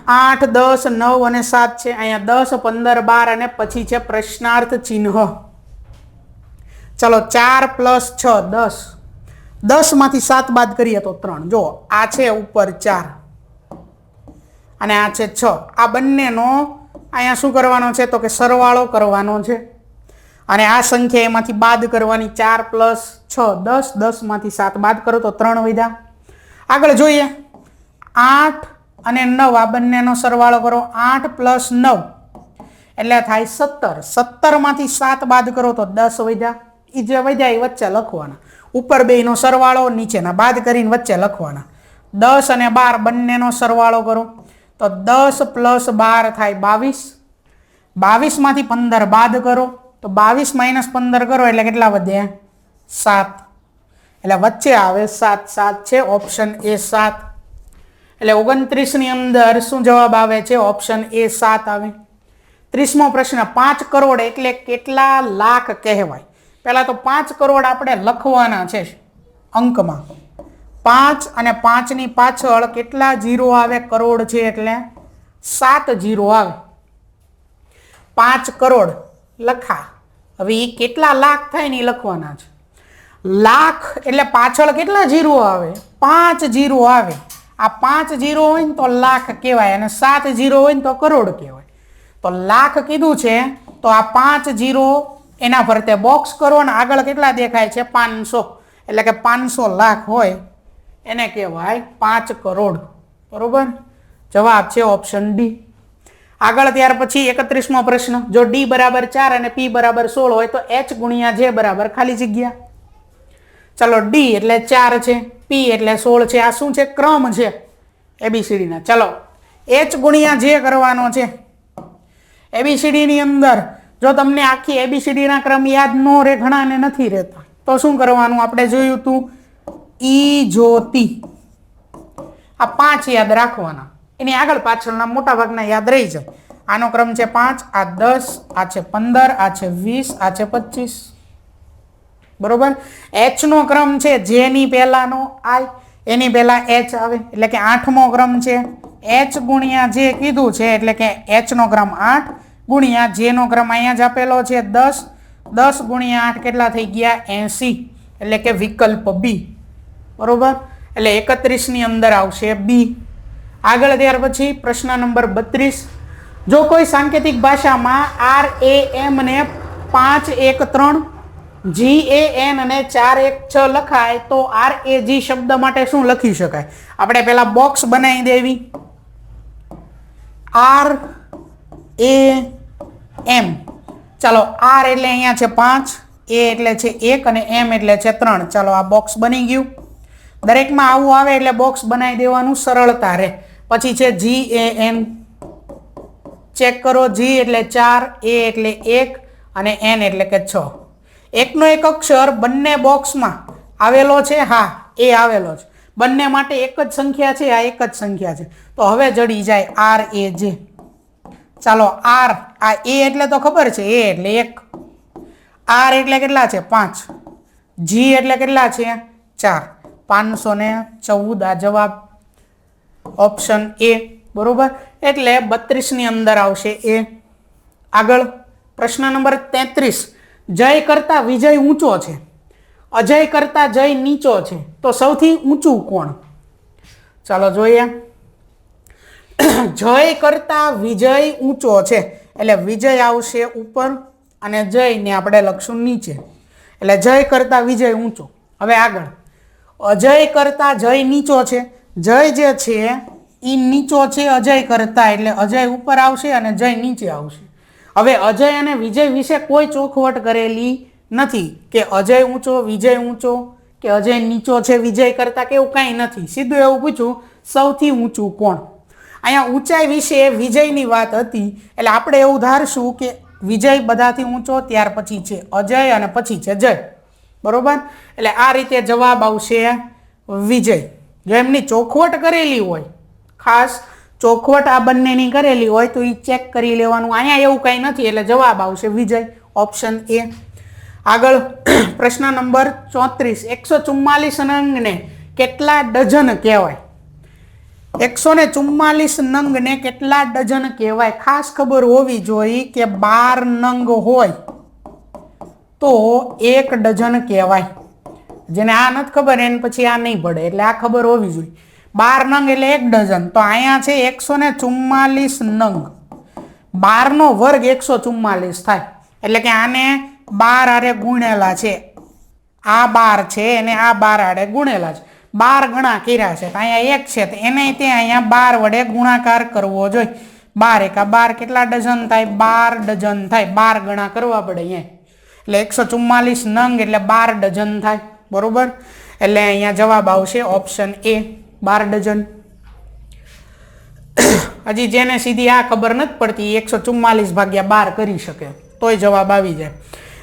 8 10 9 અને 7 છે. અહીંયા 10 15 12 અને પછી છે પ્રશ્નાર્થ ચિહ્ન. ચલો 4 + 6 10, 10 માંથી 7 બાદ કરીએ તો 3. જો આ છે ઉપર 4 અને આ છે 6. આ બંનેનો અહીંયા શું કરવાનો છે, તો કે સરવાળો કરવાનો છે. અને આ સંખ્યા એમાંથી બાદ કરવાની. 4 + 6 10, 10 માંથી 7 બાદ કરો તો 3 વધ્યા. આગળ જોઈએ 8 અને 9, આ બંનેનો સરવાળો કરો. 8 + 9 એટલે થાય 17. 17માંથી 7 બાદ કરો તો 10 વધ્યા. એ જે વધ્યા એ વચ્ચે લખવાના. ઉપર બેયનો સરવાળો, નીચેના બાદ કરીને વચ્ચે લખવાના. 10 અને 12 બંનેનો સરવાળો કરો તો 10 + 12 થાય 22. 22માંથી 15 બાદ કરો તો 22 - 15 કરો એટલે કેટલા વધ્યા? 7. એટલે વચ્ચે આવે 7. 7 છે ઓપ્શન એ 7. એટલે 29 ની અંદર શું જવાબ આવે છે? ઓપ્શન એ 7 આવે. 30મો પ્રશ્ન, 5 કરોડ એટલે કેટલા લાખ કહેવાય? પહેલા તો 5 કરોડ આપણે લખવાના છે અંકમાં. 5 અને 5 ની પાછળ કેટલા જીરો આવે? કરોડ છે એટલે 7 જીરો આવે. 5 કરોડ લખા. હવે એ કેટલા લાખ થાય ને એ લખવાના છે. લાખ એટલે પાછળ કેટલા જીરો આવે? 5 જીરો આવે. આ 5 જીરો હોય ને તો લાખ કહેવાય અને 7 જીરો હોય ને તો કરોડ કહેવાય. તો લાખ કીધું છે તો આ 5 જીરો એના ફરતે બોક્સ કરો અને આગળ કેટલા દેખાય છે? 500. એટલે કે 500 લાખ હોય એને કહેવાય 5 કરોડ. બરોબર? જવાબ છે ઓપ્શન ડી. આગળ ત્યાર પછી 31મો પ્રશ્ન, જો ડી બરાબર 4 અને પી બરાબર 16 હોય તો એચ ગુણ્યા જે બરાબર ખાલી જગ્યા. ચલો ડી એટલે 4 છે, પી એટલે 16 છે. આ શું છે? ક્રમ છે એબીસીડી ના. ચલો એચ ગુણ્યા જે કરવાનો છે. એબીસીડી ની અંદર જો તમને આખી એબીસીડી ના ક્રમ યાદ ન રહે, ઘણાને નથી રહેતા, તો શું કરવાનું? આપણે જોયું તું ઈ જ્યોતિ. આ 5 યાદ રાખવાના. એની આગળ પાછળના મોટા ભાગના યાદ રહી જાય. આનો ક્રમ છે 5, આ 10, આ છે 15, આ છે 20, આ છે 25. બરોબર? એચ નો ક્રમ છે જે ની પહેલાનો આઈ, એની પહેલા એચ આવે એટલે કે 8મો ક્રમ છે. એચ ગુણ્યા જે કીધું છે એટલે કે એચ નો ક્રમ 8 ગુણ્યા જે નો ક્રમ અહીંયા જ આપેલો છે 10. 10 ગુણ્યા 8 કેટલા થઈ ગયા? 80. એટલે કે વિકલ્પ બી. બરોબર? એટલે 31 ની અંદર આવશે બી. આગળ ત્યાર પછી પ્રશ્ન નંબર 32, જો કોઈ સાંકેતિક ભાષામાં RAM ને 513, GAN અને 416 લખાય તો RAG શબ્દ માટે શું લખી શકાય? આપણે પહેલા બોક્સ બનાવી દેવી. RAM. ચાલો R એટલે અહીંયા છે 5, A એટલે છે 1 અને M એટલે છે 3. ચાલો આ બોક્સ બની ગયું. દરેકમાં આવું આવે એટલે બોક્સ બનાવી દેવાનું, સરળતા રહે. પછી છે GAN. ચેક કરો. G એટલે 4, A એટલે 1 અને N એટલે કે 6. એકનો એક અક્ષર બંને બોક્સમાં આવેલો છે. હા, એ આવેલો છે. બંને માટે એક જ સંખ્યા છે, આ એક જ સંખ્યા છે. તો હવે જડી જાય RAJ. ચાલો R, આ A એટલે તો ખબર છે, A એટલે 1. R એટલે કેટલા છે? 5. G એટલે કેટલા છે? 4. 514 આ જવાબ ઓપ્શન એ. બરોબર? એટલે 32 ની અંદર આવશે એ. આગળ પ્રશ્ન નંબર 33, જય કરતા વિજય ઊંચો છે, અજય કરતા જય નીચો છે, તો સૌથી ઊંચું કોણ? ચાલો જોઈએ. જય કરતા વિજય ઊંચો છે એટલે વિજય આવશે ઉપર અને જય ને આપણે લખશું નીચે. એટલે જય કરતા વિજય ઊંચો. હવે આગળ અજય કરતા જય નીચો છે. જય જે છે એ નીચો છે અજય કરતા, એટલે અજય ઉપર આવશે અને જય નીચે આવશે. હવે અજય અને વિજય વિશે કોઈ ચોખવટ કરેલી નથી કે અજય ઊંચો વિજય ઊંચો કે અજય નીચો છે વિજય કરતા, કે એવું કાંઈ નથી. સીધું એવું પૂછ્યું સૌથી ઊંચું કોણ. અહીંયા ઊંચાઈ વિશે વિજયની વાત હતી એટલે આપણે એવું ધારશું કે વિજય બધાથી ઊંચો, ત્યાર પછી છે અજય અને પછી છે જય. બરોબર? એટલે આ રીતે જવાબ આવશે વિજય. જો એમની ચોખવટ કરેલી હોય, ખાસ ચોખવટ આ બંનેની કરેલી હોય તો એ ચેક કરી લેવાનું. અહીંયા એવું કંઈ નથી એટલે જવાબ આવશે વિજય, ઓપ્શન એ. આગળ પ્રશ્ન નંબર 34, 144 નંગને કેટલા ડઝન કહેવાય? 144 નંગને કેટલા ડઝન કહેવાય? ખાસ ખબર હોવી જોઈએ કે 12 નંગ હોય તો 1 ડઝન કહેવાય. જેને આ નથી ખબર એને પછી આ નહીં પડે, એટલે આ ખબર હોવી જોઈએ. 12 નંગ એટલે 1 ડઝન. તો અહીંયા છે 144 નંગ. 12 નો વર્ગ 144 થાય. એટલે કે આને 12 આરે ગુણેલા છે. આ 12 છે અને આ 12 આરે ગુણેલા છે. 12 ગણા કર્યા છે તો અહીંયા 1 છે તો એને તે અહીંયા 12 વડે ગુણાકાર કરવો જોઈએ. 12 એકા 12 કેટલા ડઝન થાય? 12 ડઝન થાય. 12 ગણા કરવા પડે અહીંયા. એટલે 144 નંગ એટલે 12 ડઝન થાય. બરોબર, એટલે અહીંયા જવાબ આવશે ઓપ્શન એ, 12 ડઝન. હજી જેને સીધી આ ખબર નથી પડતી 144 ભાગ્યા 12 કરી શકે તોય જવાબ આવી જાય.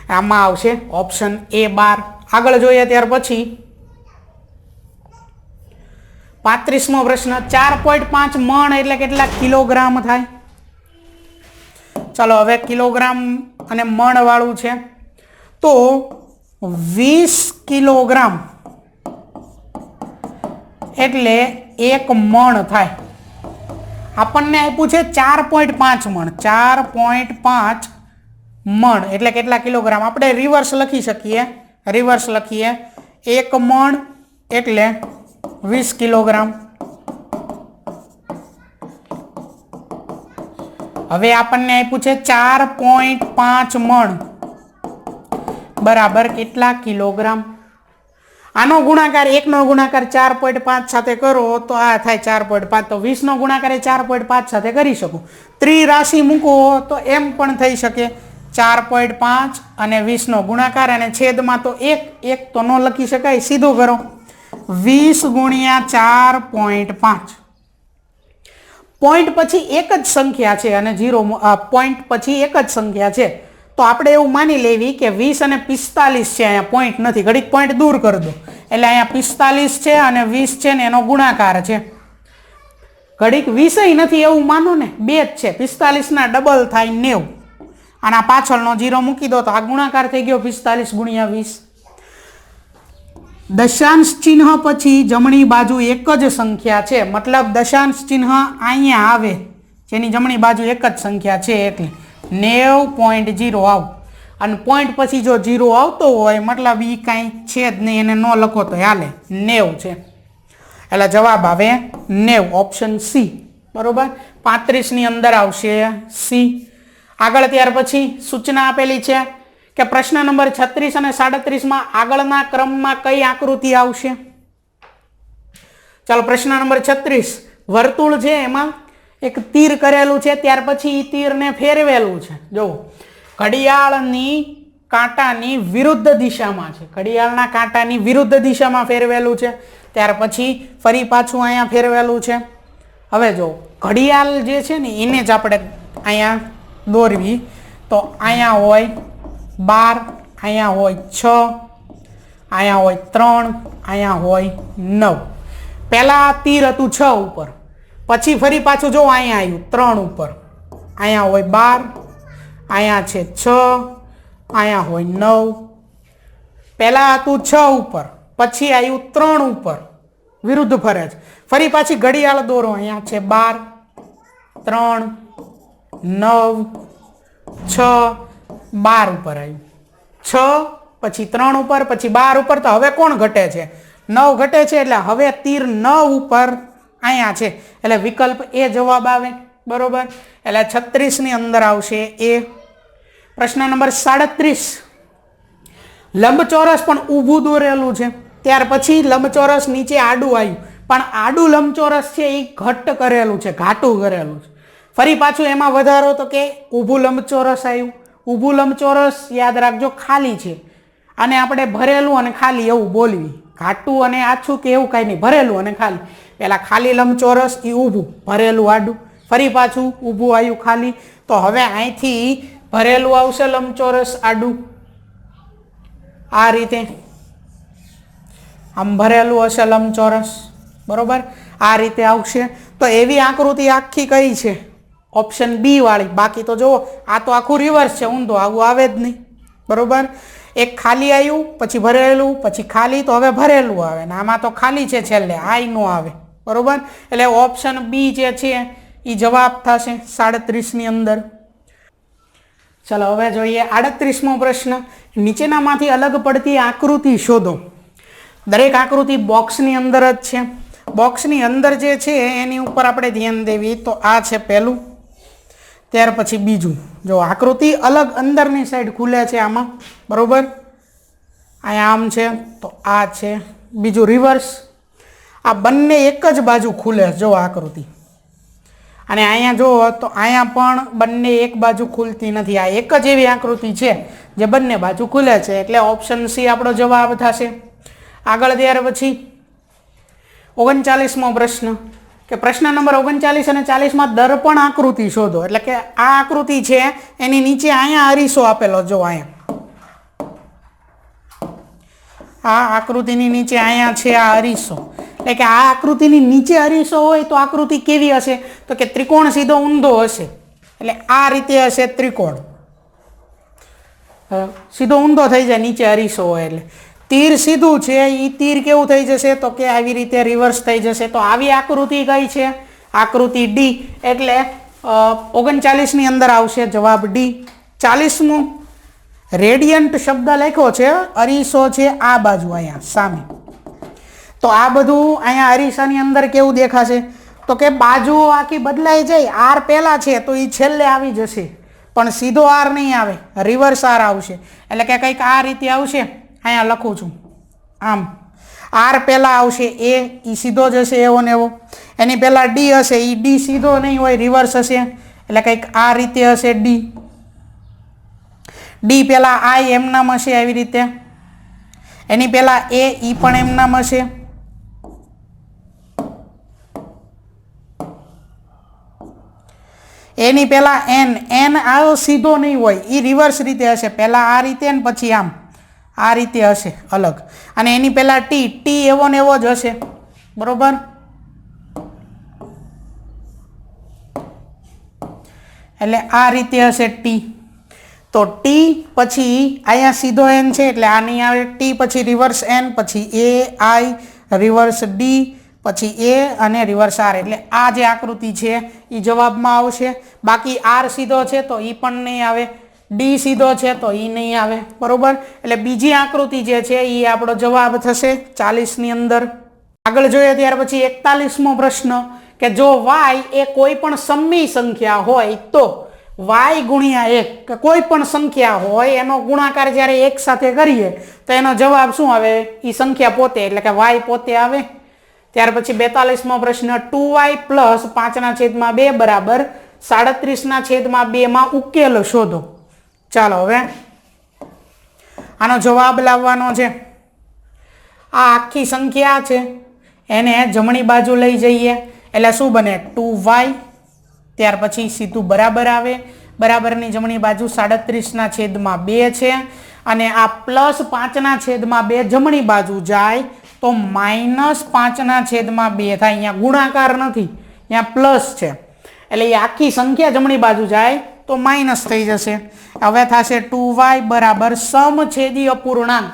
આમાં આવશે ઓપ્શન એ 12. આગળ જોઈએ ત્યાર પછી 35મો પ્રશ્ન, 4.5 મણ એટલે કેટલા કિલોગ્રામ થાય? ચાલો હવે કિલોગ્રામ અને મણ વાળું છે તો 20 કિલોગ્રામ એટલે 1 મણ થાય. આપણને આપ્યું છે 4.5 મણ. 4.5 મણ એટલે કેટલા કિલોગ્રામ? આપણે રિવર્સ લખી શકીએ. રિવર્સ લખીએ, 1 મણ એટલે 20 કિલોગ્રામ. હવે આપણને આપ્યું છે 4.5 મણ બરાબર કેટલા કિલોગ્રામ? આનો ગુણાકાર 1 નો ગુણાકાર 4.5 સાથે કરો તો આ થાય 4.5. તો 20 નો ગુણાકાર 4.5 સાથે કરી શકું. ત્રિરાશિ મૂકો તો એમ પણ થઈ શકે. 4.5 અને 20 નો ગુણાકાર અને છેદમાં તો 1 તો ન લખી શકાય, સીધું કરો. 20 ગુણ્યા 4.5. પોઈન્ટ પછી એક જ સંખ્યા છે અને 0 પોઈન્ટ પછી એક જ સંખ્યા છે તો આપણે એવું માની લેવી કે 20 અને 45 છે. અહીંયા પોઈન્ટ નથી, ઘડીક પોઈન્ટ દૂર કરી દો એટલે અહીંયા 45 છે અને 20 છે ને એનો ગુણાકાર છે. ઘડીક 20 નથી એવું માનો ને, 2 જ છે. 45 ના ડબલ થાય 90. આના પાછળનો 0 મૂકી દો તો આ ગુણાકાર થઈ ગયો 45 ગુણ્યા 20. દશાંશ ચિહ્ન પછી જમણી બાજુ એક જ સંખ્યા છે, મતલબ દશાંશ ચિહ્ન અહીંયા આવે જેની જમણી બાજુ એક જ સંખ્યા છે એટલે 90.0 આવ. અને પોઈન્ટ પછી જો 0 આવતો હોય મતલબ એ કાંઈ છે જ નહીં, એને ન લખો તો હાલે, 90 છે એટલે જવાબ આવે 90, ઓપ્શન સી. બરોબર, 35 ની અંદર આવશે સી. આગળ ત્યાર પછી સૂચના આપેલી છે કે પ્રશ્ન નંબર 36 અને 37 આગળના ક્રમમાં કઈ આકૃતિ આવશે? ચાલો પ્રશ્ન નંબર 36, વર્તુળ છે એમાં એક તીર કરેલું છે, ત્યાર પછી એ તીરને ફેરવેલું છે. જો ઘડિયાળની કાંટાની વિરુદ્ધ દિશામાં છે, ઘડિયાળના કાંટાની વિરુદ્ધ દિશામાં ફેરવેલું છે, ત્યાર પછી ફરી પાછું અહીંયા ફેરવેલું છે. હવે જો ઘડિયાળ જે છે ને એને જ આપણે અહીંયા દોરવી તો અહીંયા હોય 12, અહીંયા હોય 6, અહીંયા હોય 3, અહીંયા હોય 9. પહેલા તીર હતું 6 ઉપર, પછી ફરી પાછું જો અહીંયા આવ્યું 3 ઉપર, અહીંયા હોય 12, અહીંયા છે 6, અહીંયા હોય 9. પહેલા હતું 6 ઉપર, પછી આવ્યું 3 ઉપર, વિરુદ્ધ ફરે છે. ફરી પાછી ઘડિયાળ દોરો, અહીંયા છે 12, 3, 9, 6, 12 ઉપર આવ્યું. 6 પછી 3 ઉપર પછી 12 ઉપર, તો હવે કોણ ઘટે છે? 9 ઘટે છે. એટલે હવે તીર 9 ઉપર અહીંયા છે એટલે વિકલ્પ એ જવાબ આવે. બરોબર, એટલે 36 ની અંદર આવશે એ. પ્રશ્ન નંબર 37, લંબચોરસ પણ ઊભું દોરેલું છે, ત્યાર પછી લંબચોરસ નીચે આડું આવ્યું, પણ આડું લંબચોરસ છે એ ઘટ કરેલું છે, ઘાટું કરેલું છે. ફરી પાછું એમાં વધારો તો કે ઊભું લંબચોરસ આવ્યું. ઊભું લંબચોરસ યાદ રાખજો ખાલી છે, અને આપણે ભરેલું અને ખાલી એવું બોલવી. ઘાટું અને આછું કે એવું કાંઈ નહીં, ભરેલું અને ખાલી. પહેલા ખાલી લંબચોરસ એ ઊભું, ભરેલું આડું, ફરી પાછું ઊભું આવ્યું ખાલી. તો હવે અહીંથી ભરેલું આવશે લંબચોરસ આડું, આ રીતે આમ ભરેલું હશે લંબચોરસ. બરોબર, આ રીતે આવશે. તો એવી આકૃતિ આખી કઈ છે? ઓપ્શન બી વાળી. બાકી તો જુઓ આ તો આખું રિવર્સ છે, ઊંધો આવું આવે જ નહીં. બરોબર, એક ખાલી આવ્યું પછી ભરેલું પછી ખાલી, તો હવે ભરેલું આવે ને આમાં તો ખાલી છે છેલ્લે, આઈ નો આવે. બરોબર, એટલે ઓપ્શન બી જે છે એ જવાબ થશે 37 ની અંદર. ચલો હવે જોઈએ 38મો પ્રશ્ન, નીચેનામાંથી અલગ પડતી આકૃતિ શોધો. દરેક આકૃતિ બોક્સની અંદર જ છે. બોક્સની અંદર જે છે એની ઉપર આપણે ધ્યાન દેવી તો આ છે પહેલું, ત્યાર પછી બીજું. જો આકૃતિ અલગ અંદરની સાઈડ ખુલે છે આમાં. બરોબર, અહીંયા આમ છે તો આ છે, બીજું રિવર્સ. આ બંને એક જ બાજુ ખુલે. જો આકૃતિ અને અહીંયા જુઓ તો અહીંયા પણ બંને એક બાજુ ખુલતી નથી. આ એક જ એવી આકૃતિ છે જે બંને બાજુ ખુલે છે, એટલે ઓપ્શન સી આપણો જવાબ થશે. આગળ ત્યાર પછી 39મો પ્રશ્ન કે પ્રશ્ન નંબર 39 અને 40માં દર્પણ આકૃતિ શોધો. એટલે કે આ આકૃતિ છે એની નીચે અહીંયા અરીસો આપેલો, જો અહીંયા આ આકૃતિની નીચે અહીંયા છે આ અરીસો. એટલે કે આ આકૃતિની નીચે અરીસો હોય તો આકૃતિ કેવી હશે? તો કે ત્રિકોણ સીધો ઊંધો હશે. એટલે આ રીતે હશે ત્રિકોણ, સીધો ઊંધો થઈ જાય નીચે અરીસો હોય. એટલે તીર સીધું છે એ તીર કેવું થઈ જશે? તો કે આવી રીતે રિવર્સ થઈ જશે. તો આવી આકૃતિ કઈ છે? આકૃતિ ડી. એટલે 39ની અંદર આવશે જવાબ ડી. 40મું રેડિયન્ટ શબ્દ લખ્યો છે, અરીસો છે આ બાજુ અહીંયા સામે. તો આ બધું અહીંયા અરીસાની અંદર કેવું દેખાશે? તો કે બાજુઓ આખી બદલાઈ જાય. આર પહેલા છે તો એ છેલ્લે આવી જશે, પણ સીધો આર નહીં આવે, રિવર્સ આર આવશે. એટલે કે કંઈક આ રીતે આવશે. અહીંયા લખું છું આમ, આર પહેલા આવશે એ સીધો જશે એવો ને એવો. એની પહેલા ડી હશે, એ ડી સીધો નહીં હોય, રિવર્સ હશે. એટલે કંઈક આ રીતે હશે ડી. ડી પહેલા આઈ એમ નામ હશે આવી રીતે. એની પહેલા એ ઈ પણ એમ નામ હશે. એની પહેલા એન આ સીધો નહીં હોય, એ રિવર્સ રીતે હશે. પહેલા આ રીતે ને પછી આમ આ રીતે હશે અલગ. અને એની પહેલા ટી એવો ને એવો જ હશે, બરોબર. એટલે આ રીતે હશે ટી. તો ટી પછી અહીંયા સીધો એન છે એટલે આ નહીં આવે. ટી પછી રિવર્સ એન, પછી એ આઈ, રિવર્સ ડી, પછી એ અને રિવર્સ આર. એટલે આ જે આકૃતિ છે એ જવાબમાં આવશે. બાકી આર સીધો છે તો એ પણ નહીં આવે, ડી સીધો છે તો એ નહીં આવે, બરોબર. એટલે બીજી આકૃતિ જે છે એ આપણો જવાબ થશે 40ની અંદર. આગળ જોઈએ ત્યાર પછી 41મો પ્રશ્ન કે જો વાય એ કોઈ પણ સમમી સંખ્યા હોય તો y ગુણ્યા 1 કે કોઈ પણ સંખ્યા હોય એનો ગુણાકાર જ્યારે એક સાથે કરીએ તો એનો જવાબ શું આવે? એ સંખ્યા પોતે, એટલે કે y પોતે આવે. ત્યાર પછી 42મો પ્રશ્ન 2y પ્લસ 5/2 બરાબર 37/2 માં ઉકેલ શોધો. ચાલો હવે આનો જવાબ લાવવાનો છે. આ આખી સંખ્યા છે એને જમણી બાજુ લઈ જઈએ એટલે શું બને? 2y. ત્યાર પછી સીધું બરાબર આવે. બરાબરની જમણી બાજુ 37/2 છે અને આ પ્લસ 5/2 જમણી બાજુ જાય તો -5/2 થાય. અહીંયા ગુણાકાર નથી, અહીંયા પ્લસ છે. એટલે એ આખી સંખ્યા જમણી બાજુ જાય તો માઇનસ થઈ જશે. હવે થશે 2y બરાબર સમછેદી અપૂર્ણાંક.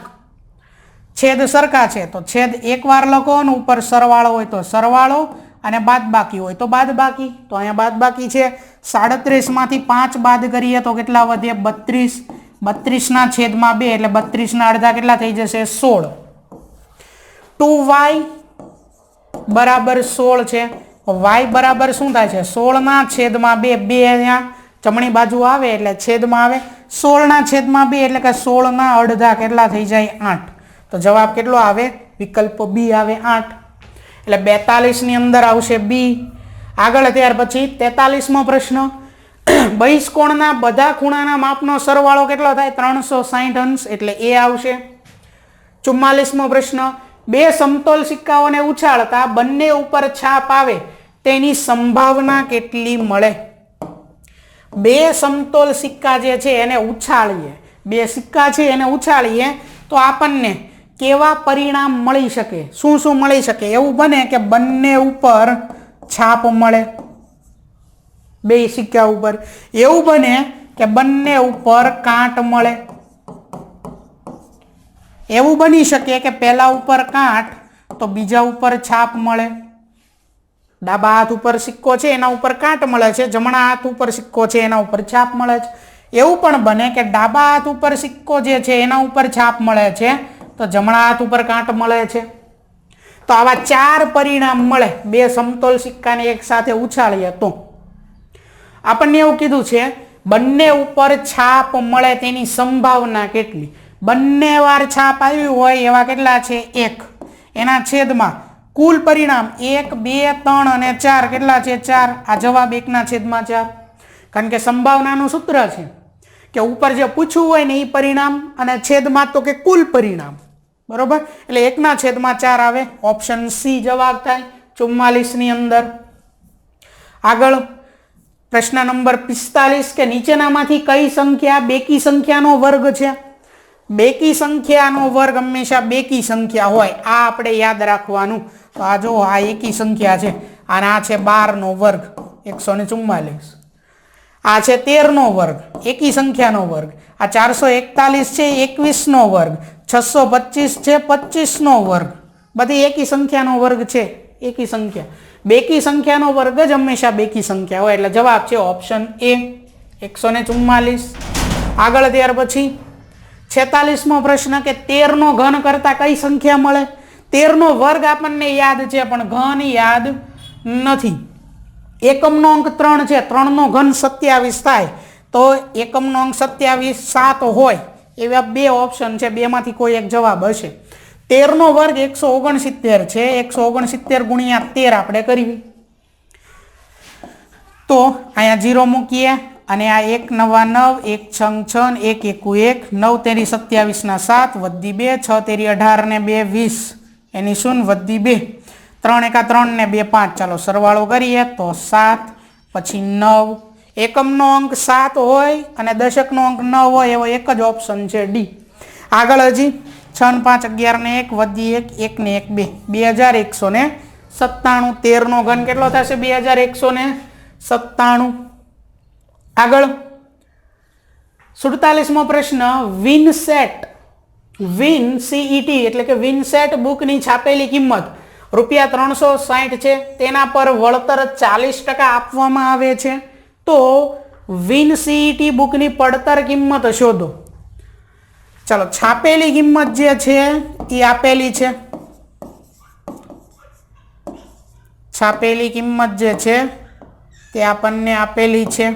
છેદ સરખા છે તો છેદ એકવાર લખો અને ઉપર સરવાળો હોય તો સરવાળો અને બાદબાકી હોય તો બાદબાકી. તો અહીંયા બાદબાકી છે. 37માંથી 5 બાદ કરીએ તો કેટલા વધે? 32. 32/2 એટલે 32 અડધા કેટલા થઈ જશે? 16. 2y બરાબર 16 છે. y બરાબર શું થાય છે? 16/2. 2 અહીંયા જમણી બાજુ આવે એટલે છેદમાં આવે. 16/2 એટલે કે 16 અડધા કેટલા થઈ જાય? 8. તો જવાબ કેટલો આવે? વિકલ્પ બી આવે 8. એટલે 42ની અંદર આવશે બી. આગળ ત્યાર પછી 43મો પ્રશ્ન બહિષ્કોણના બધા ખૂણાના માપનો સરવાળો કેટલો થાય? 360 અંશ એટલે એ આવશે. 44મો પ્રશ્ન બે સમતોલ સિક્કાઓને ઉછાળતા બંને ઉપર છાપ આવે તેની સંભાવના કેટલી મળે? બે સમતોલ સિક્કા જે છે એને ઉછાળીએ, બે સિક્કા છે એને ઉછાળીએ તો આપણને કેવા પરિણામ મળી શકે? શું શું મળી શકે? એવું બને કે બંને ઉપર છાપ મળે, બે સિક્કા ઉપર. એવું બને કે બંને ઉપર કાંટ મળે. એવું બની શકે કે પહેલા ઉપર કાંટ તો બીજા ઉપર છાપ મળે. ડાબા હાથ ઉપર સિક્કો છે એના ઉપર કાંટ મળે છે, જમણા હાથ ઉપર સિક્કો છે એના ઉપર છાપ મળે છે. એવું પણ બને કે ડાબા હાથ ઉપર સિક્કો જે છે એના ઉપર છાપ મળે છે તો જમણા હાથ ઉપર કાંટ મળે છે. તો આવા 4 પરિણામ મળે બે સમતોલ સિક્કાને એક સાથે ઉછાળીએ તો. આપણને એવું કીધું છે બંને ઉપર છાપ મળે તેની સંભાવના કેટલી? બંને વાર છાપ આવી હોય એવા કેટલા છે? 1. એના છેદમાં કુલ પરિણામ 1 2 3 અને 4 કેટલા છે 4 આ જવાબ 1/4 કારણ કે સંભાવનાનું સૂત્ર છે કે ઉપર જે પૂછ્યું હોય ને એ પરિણામ અને છેદમાં તો કે કુલ પરિણામ બરોબર એટલે 1/4 આવે ઓપ્શન સી જવાબ થાય 44 ની અંદર આગળ પ્રશ્ન નંબર 45 કે નીચેનામાંથી કઈ સંખ્યા બેકી સંખ્યાનો વર્ગ છે બેકી સંખ્યાનો વર્ગ હંમેશા બેકી સંખ્યા હોય આ આપણે યાદ રાખવાનું તો આ જો આ એકી સંખ્યા છે અને આ છે 12 નો વર્ગ 144 આ છે 13 નો વર્ગ એકી સંખ્યાનો વર્ગ આ 441 છે 21 નો વર્ગ 625 છે 25 નો વર્ગ બધી એકી સંખ્યાનો વર્ગ છે એકી સંખ્યા બેકી સંખ્યાનો વર્ગ જ હંમેશા બેકી સંખ્યા હોય એટલે જવાબ છે ઓપ્શન એ 144 આગળ ત્યાર પછી 46મો પ્રશ્ન કે 13 નો ઘન કરતા કઈ સંખ્યા મળે 13 નો વર્ગ આપણને યાદ છે પણ ઘન યાદ નથી એકમનો અંક 3 છે 3 નો ઘન 27 થાય તો એકમનો અંક 27 7 હોય એવા બે ઓપ્શન છે બેમાંથી કોઈ એક જવાબ હશે 13 નો વર્ગ 169 છે 169 ગુણ્યા 13 આપણે કરવી તો અહીંયા 0 મૂકીએ અને આ 1 નવા 9 1 6 6 ને 1 1 9 તેરી 27 ના 7 વધી 2 6 તેરી 18 ને 2 20 એની શૂન્ય વધી 2 3 1 3 ને 2 5 ચાલો સરવાળો કરીએ તો 7 પછી 9 એકમનો અંક 7 હોય અને દશકનો અંક 9 હોય એવો એક જ ઓપ્શન છે ડી આગળ હજી 6 5 11 ને 1 વધી 1 1 ને 1 2 2197 13 નો ઘન કેટલો થશે 2197 આગળ 47મો પ્રશ્ન વિનસેટ એટલે કે વિનસેટ બુકની છાપેલી કિંમત ₹360 છે તેના પર વળતર 40% આપવામાં આવે છે તો વિનસીઈટી બુકની પડતર કિંમત શોધો ચાલો છાપેલી કિંમત જે છે એ આપેલી છે છાપેલી કિંમત જે છે તે આપણને આપેલી છે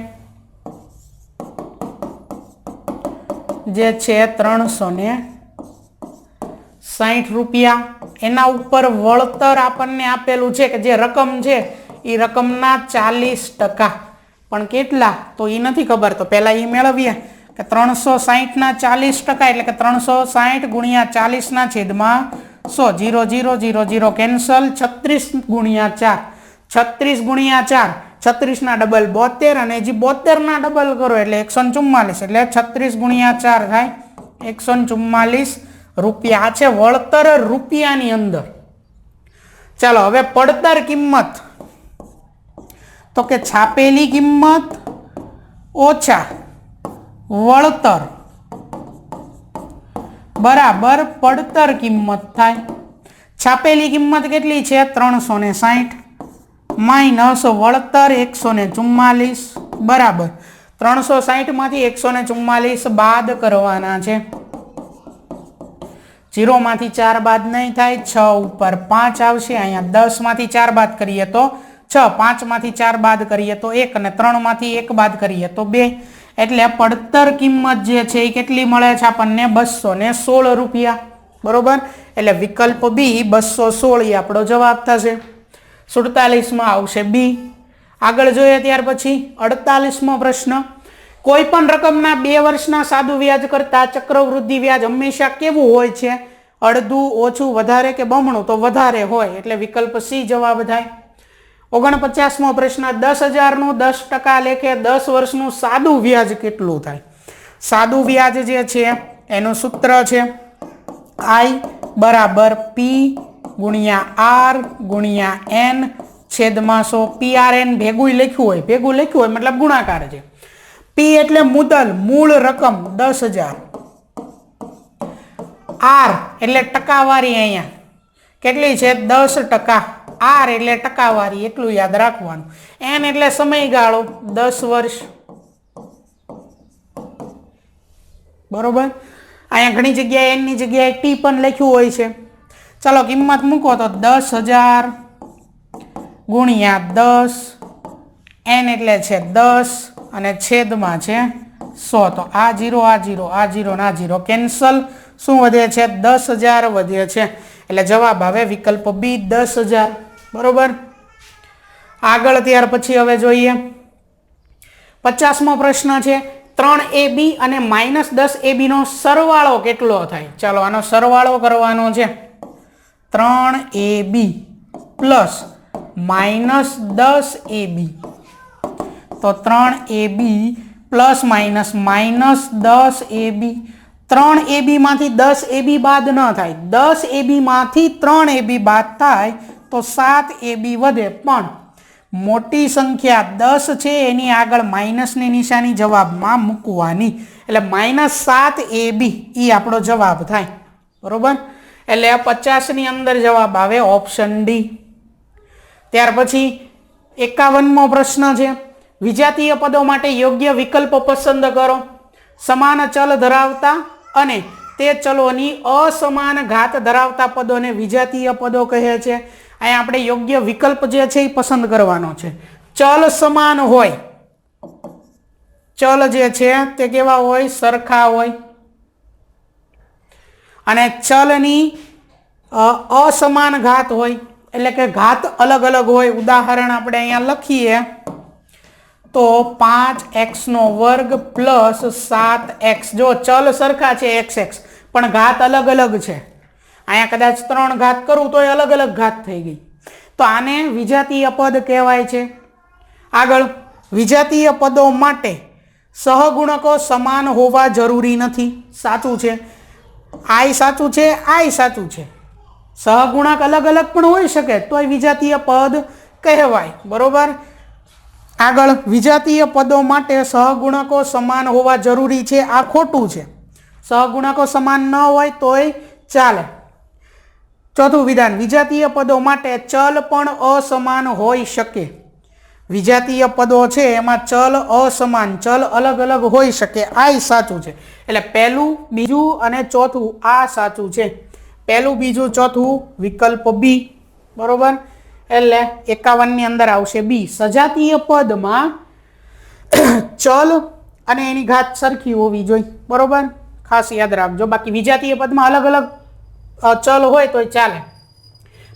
જે છે 360 રૂપિયા એના ઉપર વળતર આપણને આપેલું છે કે જે રકમ છે એ રકમના 40% પણ કેટલા તો એ નથી ખબર તો પહેલા એ મેળવીએ કે 360 ના 40% એટલે કે 360 ગુણ્યા 40 ના છેદમાં 100 0 0 0 0 કેન્સલ 36 ગુણ્યા 4 36 ગુણ્યા 4 36 ના ડબલ 72 અને હજી 72 ના ડબલ કરો એટલે 144 એટલે 36 ગુણ્યા 4 થાય 144 રૂપિયા આ છે વળતર રૂપિયાની અંદર ચાલો હવે પડતર કિંમત તો કે છાપેલી કિંમત ઓછા વળતર બરાબર પડતર કિંમત થાય છાપેલી કિંમત કેટલી છે 360 માઇનસ વળતર 144 બરાબર 360 માંથી 144 બાદ કરવાના છે 0 માંથી 4 બાદ નહીં થાય 6 ઉપર 5 આવશે અહીંયા 10 માંથી 4 બાદ કરીએ તો 6 5 માંથી 4 બાદ કરીએ તો 1 અને 3 માંથી 1 બાદ કરીએ તો 2 એટલે પડતર કિંમત જે છે એ કેટલી મળે છે આપણને 216 રૂપિયા બરોબર એટલે વિકલ્પ બી 216 એ આપણો જવાબ થશે 47 માં આવશે બી આગળ જોઈએ ત્યાર પછી 48મો પ્રશ્ન કોઈ પણ રકમના 2 વર્ષના સાદું વ્યાજ કરતા ચક્રવૃદ્ધિ વ્યાજ હંમેશા કેવું હોય છે અડધું ઓછું વધારે કે બમણું તો વધારે હોય એટલે વિકલ્પ સી જવાબ થાય 49મો પ્રશ્ન 10,000 નું 10% લેખે 10 વર્ષનું સાદું વ્યાજ કેટલું થાય સાદું વ્યાજ જે છે એનું સૂત્ર છે I બરાબર P ગુણ્યા R ગુણ્યા N છેદમાં 100 PRN ભેગું લખ્યું હોય મતલબ ગુણાકાર છે P એટલે મુદલ મૂળ રકમ 10,000 R એટલે ટકાવારી અહીંયા કેટલી છે 10% R એટલે ટકાવારી એટલું યાદ રાખવાનું N એટલે સમયગાળો 10 વર્ષ બરોબર અહીંયા ઘણી જગ્યાએ N ની જગ્યાએ T પણ લખ્યું હોય છે ચાલો કિંમત મૂકો તો 10,000 ગુણ્યા 10 N એટલે છે 10 અને છેદમાં છે 100 તો આ 0 આ 0 આ 0 ના 0 કેન્સલ શું વધે છે 10,000 વધે છે એટલે જવાબ આવે વિકલ્પ બી 10,000. બરોબર. આગળ ત્યાર પછી હવે જોઈએ 50મો પ્રશ્ન છે 3ab અને -10ab નો સરવાળો કેટલો થાય? ચાલો આનો સરવાળો કરવાનો છે. 3ab પ્લસ -10ab, તો 3ab plus minus -10ab. 3ab માંથી 10ab બાદ ન થાય, 10ab માંથી 3ab બાદ થાય તો 7ab વધે, પણ મોટી સંખ્યા 10 છે એની આગળ માઇનસની નિશાની જવાબમાં મૂકવાની, એટલે -7ab એ આપણો જવાબ થાય. બરોબર. એટલે 50 ની અંદર જવાબ આવે ઓપ્શન ડી. ત્યાર પછી 51મો પ્રશ્ન છે વિજાતીય પદો માટે યોગ્ય વિકલ્પ પસંદ કરો. સમાન ચલ ધરાવતા અને તે ચલોની અસમાન ઘાત ધરાવતા પદોને વિજાતીય પદો કહે છે. અહીંયા આપણે યોગ્ય વિકલ્પ જે છે એ પસંદ કરવાનો છે. ચલ સમાન હોય, ચલ જે છે તે કેવા હોય? સરખા હોય. અને ચલની અસમાન ઘાત હોય, એટલે કે ઘાત અલગ અલગ હોય. ઉદાહરણ આપણે અહીંયા લખીએ તો 5x² પ્લસ 7x. જો ચલ સરખા છે xx, પણ ઘાત અલગ અલગ છે. અહીંયા કદાચ 3 ઘાત કરું તો અલગ અલગ ઘાત થઈ ગઈ, તો આને વિજાતીય પદ કહેવાય છે. આગળ વિજાતીય પદો માટે સહગુણકો સમાન હોવા જરૂરી નથી. સાચું છે. આઈ સાચું છે, આઈ સાચું છે. સહગુણક અલગ અલગ પણ હોઈ શકે તોય વિજાતીય પદ કહેવાય. બરોબર. આગળ વિજાતીય પદો માટે સહગુણકો સમાન હોવા જરૂરી છે, આ ખોટું છે. સહગુણકો સમાન ન હોય તોય ચાલે. ચોથું વિધાન વિજાતીય પદો માટે ચલ પણ અસમાન હોઈ શકે. વિજાતીય પદો છે એમાં ચલ અસમાન, ચલ અલગ અલગ હોઈ શકે, આ સાચું છે. એટલે પહેલું, બીજું અને ચોથું આ સાચું છે. પહેલું, બીજું, ચોથું વિકલ્પ બી. બરોબર. એટલે 51ની અંદર આવશે બી. સજાતીય પદમાં ચલ અને એની ઘાત સરખી હોવી જોઈએ. બરોબર. ખાસ યાદ રાખજો. બાકી વિજાતીય પદમાં અલગ અલગ ચલ હોય તો ચાલે.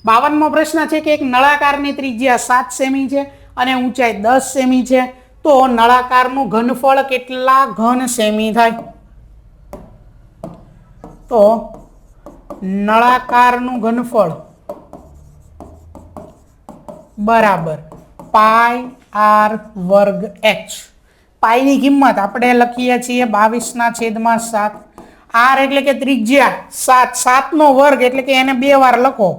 52મો પ્રશ્ન છે કે એક નળાકારની ત્રિજ્યા 7 સેમી છે અને ઊંચાઈ 10 સેમી છે, તો નળાકારનું ઘનફળ કેટલા ઘન સેમી થાય? તો નળાકારનું ઘનફળ બરાબર πr²h. પાઈની કિંમત આપણે લખીએ છીએ 22/7. r એટલે કે ત્રિજ્યા 7, 7નો વર્ગ એટલે કે એને 2 વાર લખો.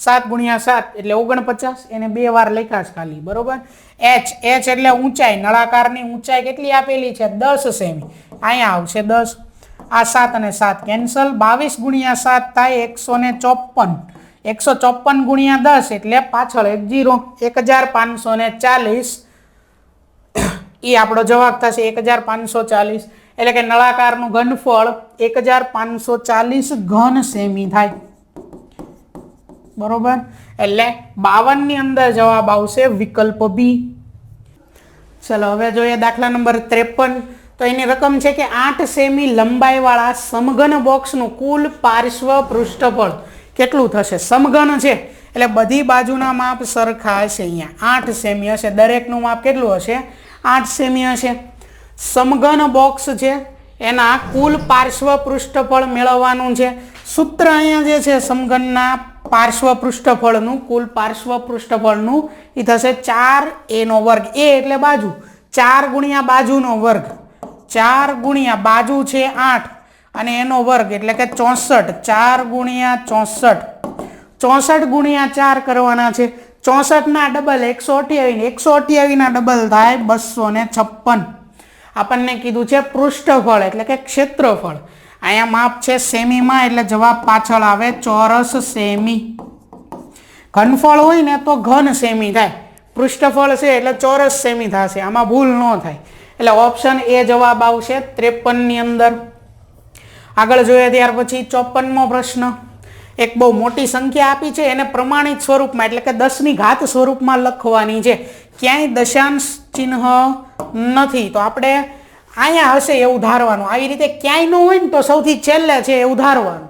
7 × 7 એટલે 49, એને 2 વાર લખ્યા છે ખાલી. બરોબર. h એટલે ઊંચાઈ. નળાકારની ઊંચાઈ કેટલી આપેલી છે? 10 સેમી. અહીંયા આવશે 10. આ 7 અને 7 કેન્સલ. 22 × 7 થાય 154. 154 × 10 એટલે પાછળ 1 0, 1540 એ આપણો જવાબ થશે. 1540 એટલે કે નળાકારનું ઘનફળ 1540 ઘન સેમી થાય. બરોબર. એટલે 52ની અંદર જવાબ આવશે વિકલ્પ બી. ચલો હવે જોઈએ દાખલા નંબર 53. તો એની રકમ છે કે 8 સેમી લંબાઈવાળા સમઘન બોક્સનું કુલ પાર્શ્વ પૃષ્ઠફળ કેટલું થશે? સમઘન છે એટલે બધી બાજુના માપ સરખા હશે. અહીંયા 8 સેમી હશે. દરેકનું માપ કેટલું હશે? 8 સેમી હશે. સમઘન બોક્સ છે એના કુલ પાર્શ્વ પૃષ્ઠફળ મેળવવાનું છે. સૂત્ર અહીંયા જે છે સમઘનના પાર્શ્વ પૃષ્ઠફળનું, કુલ પાર્શ્વ પૃષ્ઠફળનું એ થશે 4a². એ એટલે બાજુ, 4 × બાજુનો વર્ગ. 4 × બાજુ છે 8 અને એનો વર્ગ એટલે કે 64. 4 × 64. 64 × 4 કરવાના છે. 64ના ડબલ 128, 128ના ડબલ થાય 256. આપણને કીધું છે પૃષ્ઠફળ એટલે કે ક્ષેત્રફળ. અહીંયા માપ છે સેમીમાં એટલે જવાબ પાછળ આવે ચોરસ સેમી. ઘનફળ હોય ને તો ઘન સેમી થાય, પૃષ્ઠફળ છે એટલે ચોરસ સેમી થશે. આમાં ભૂલ ન થાય. એટલે ઓપ્શન એ જવાબ આવશે 53ની અંદર. આગળ જોઈએ ત્યાર પછી 54મો પ્રશ્ન. એક બહુ મોટી સંખ્યા આપી છે એને પ્રમાણિત સ્વરૂપમાં એટલે કે 10ની ઘાત સ્વરૂપમાં લખવાની છે. ક્યાંય દશાંશ ચિહ્ન નથી તો આપણે અહીંયા હશે એવું ધારવાનું. આવી રીતે ક્યાંય ન હોય ને તો સૌથી છેલ્લે છે એવું ધારવાનું.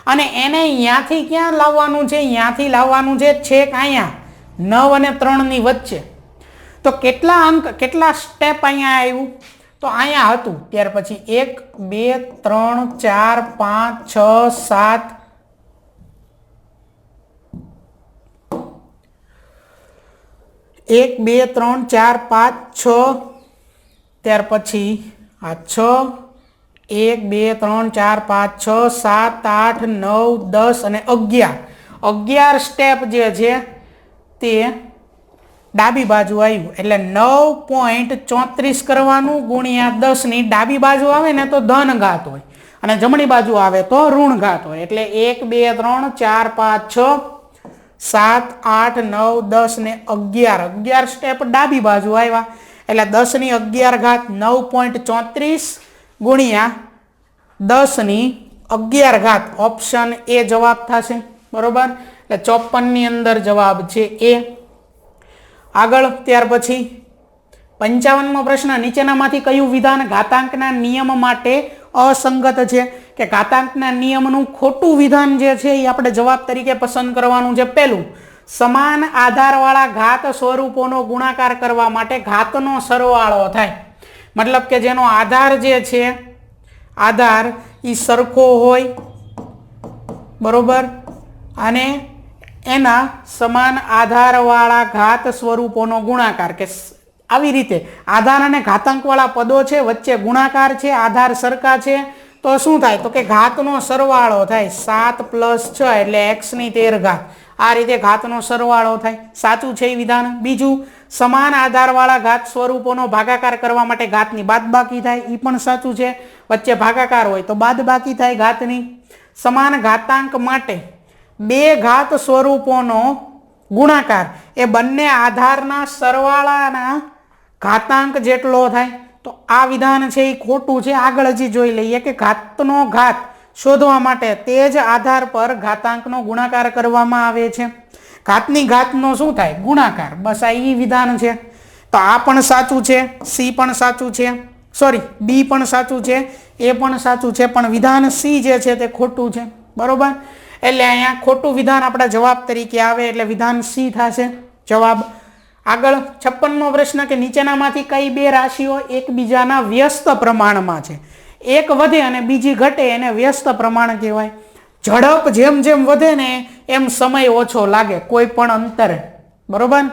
અને એને અહીંયાથી ક્યાં લાવવાનું છે? અહીંયાથી લાવવાનું છે છેક અહીંયા 9 અને 3 ની વચ્ચે. તો કેટલા અંક, કેટલા સ્ટેપ અહીંયા આવ્યું? તો અહીંયા હતું. ત્યાર પછી 1 2 3 4 5 6 7 1 2 3 4 5 6 ત્યાર પછી આ 6 1 2 3 4 5 6 7 8 9 10 અને 11 સ્ટેપ જે છે તે ડાબી બાજુ આવ્યું. એટલે 9.34 કરવાનું ગુણ્યા 10 ની ડાબી બાજુ આવે ને તો ધન ઘાત હોય અને જમણી બાજુ આવે તો ઋણ ઘાત હોય. એટલે 1 2 3 4 5 6 7 8 9 10 ને 11 સ્ટેપ ડાબી બાજુ આવ્યા. એટલે 10 ની 11 ઘાત 9.34 ગુણ્યા 10 ની 11 ઘાત. ઓપ્શન એ જવાબ થશે. બરોબર. એટલે 54 ની અંદર જવાબ છે એ. આગળ ત્યાર પછી 55મો પ્રશ્ન, નીચેનામાંથી કયું વિધાન ઘાતાંકના નિયમ માટે અસંગત છે? કે ઘાતાંકના નિયમનું ખોટું વિધાન જે છે એ આપણે જવાબ તરીકે પસંદ કરવાનું છે. પહેલું, સમાન આધારવાળા ઘાત સ્વરૂપોનો ગુણાકાર કરવા માટે ઘાતનો સરવાળો થાય. મતલબ કે જેનો આધાર જે છે, આધાર એ સરખો હોય, બરોબર, અને એના સમાન આધારવાળા ઘાત સ્વરૂપોનો ગુણાકાર. કે આવી રીતે આધાર અને ઘાતાંકવાળા પદો છે, વચ્ચે ગુણાકાર છે, આધાર સરખા છે, તો શું થાય? તો કે ઘાતનો સરવાળો થાય. 7 + 6 એટલે x ની 13 ઘાત. આ રીતે ઘાતનો સરવાળો થાય. સાચું છે એ વિધાન. બીજું, સમાન આધારવાળા ઘાત સ્વરૂપોનો ભાગાકાર કરવા માટે ઘાતની બાદબાકી થાય. એ પણ સાચું છે. વચ્ચે ભાગાકાર હોય તો બાદબાકી થાય ઘાતની. સમાન ઘાતાંક માટે બે ઘાત સ્વરૂપોનો ગુણાકાર એ બંને આધારના સરવાળાના ઘાતાંક જેટલો થાય. તો આ વિધાન છે એ ખોટું છે. આગળ હજી જોઈ લઈએ કે ઘાતનો ઘાત શોધવા માટે તે જ આધાર પર ઘાતાંકનો ગુણાકાર કરવામાં આવે છે. ઘાતની ઘાતનો શું થાય? ગુણાકાર. બસ આ ઈ વિધાન છે. તો આ પણ સાચું છે, સી પણ સાચું છે, સોરી બી પણ સાચું છે, એ પણ સાચું છે, પણ વિધાન સી જે છે તે ખોટું છે. બરોબર. એટલે અહીંયા ખોટું વિધાન આપણા જવાબ તરીકે આવે. એટલે વિધાન સી થશે જવાબ. આગળ 56મો પ્રશ્ન કે નીચેનામાંથી કઈ બે રાશિઓ એકબીજાના વ્યસ્ત પ્રમાણમાં છે? એક વધે અને બીજી ઘટે એને વ્યસ્ત પ્રમાણ કહેવાય. ઝડપ જેમ જેમ વધે ને એમ સમય ઓછો લાગે કોઈ પણ અંતરે. બરોબર.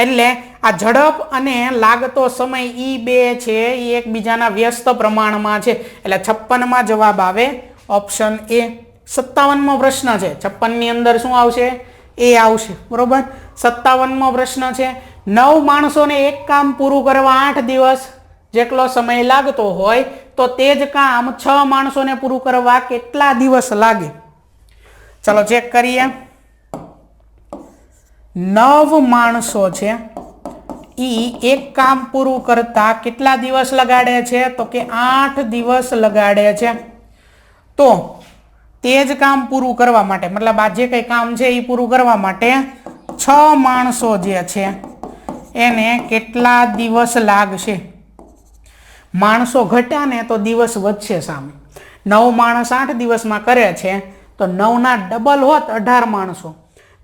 એટલે આ ઝડપ અને લાગતો સમય ઈ બે છે એ એકબીજાના વ્યસ્ત પ્રમાણમાં છે. એટલે 56માં જવાબ આવે ઓપ્શન એ. 57મો પ્રશ્ન છે. 56 ની અંદર શું આવશે? એ આવશે. બરોબર. 57મો પ્રશ્ન છે, 9 માણસોને એક કામ પૂરું કરવા 8 દિવસ જેટલો સમય લાગતો હોય તો તે જ કામ 6 માણસોને પૂરું કરવા કેટલા દિવસ લાગે? ચલો ચેક કરીએ. 9 માણસો છે ઈ એક કામ પૂરું કરતા કેટલા દિવસ લગાડે છે? તો કે 8 દિવસ લગાડે છે. તો તે જ કામ પૂરું કરવા માટે, મતલબ આ જે કંઈ કામ છે એ પૂરું કરવા માટે 6 માણસો જે છે એને કેટલા દિવસ લાગશે? માણસો ઘટ્યા ને તો દિવસ વધશે સામે. 9 માણસ 8 દિવસમાં કરે છે તો 9 ના ડબલ હોત 18 માણસો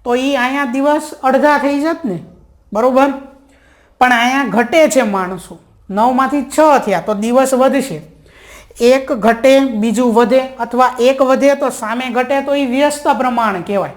તો એ અહીંયા દિવસ અડધા થઈ જત ને. બરોબર. પણ અહીંયા ઘટે છે માણસો, 9 માંથી 6 થયા તો દિવસ વધશે. એક ઘટે બીજું વધે, અથવા એક વધે તો સામે ઘટે તો એ વ્યસ્ત પ્રમાણ કહેવાય.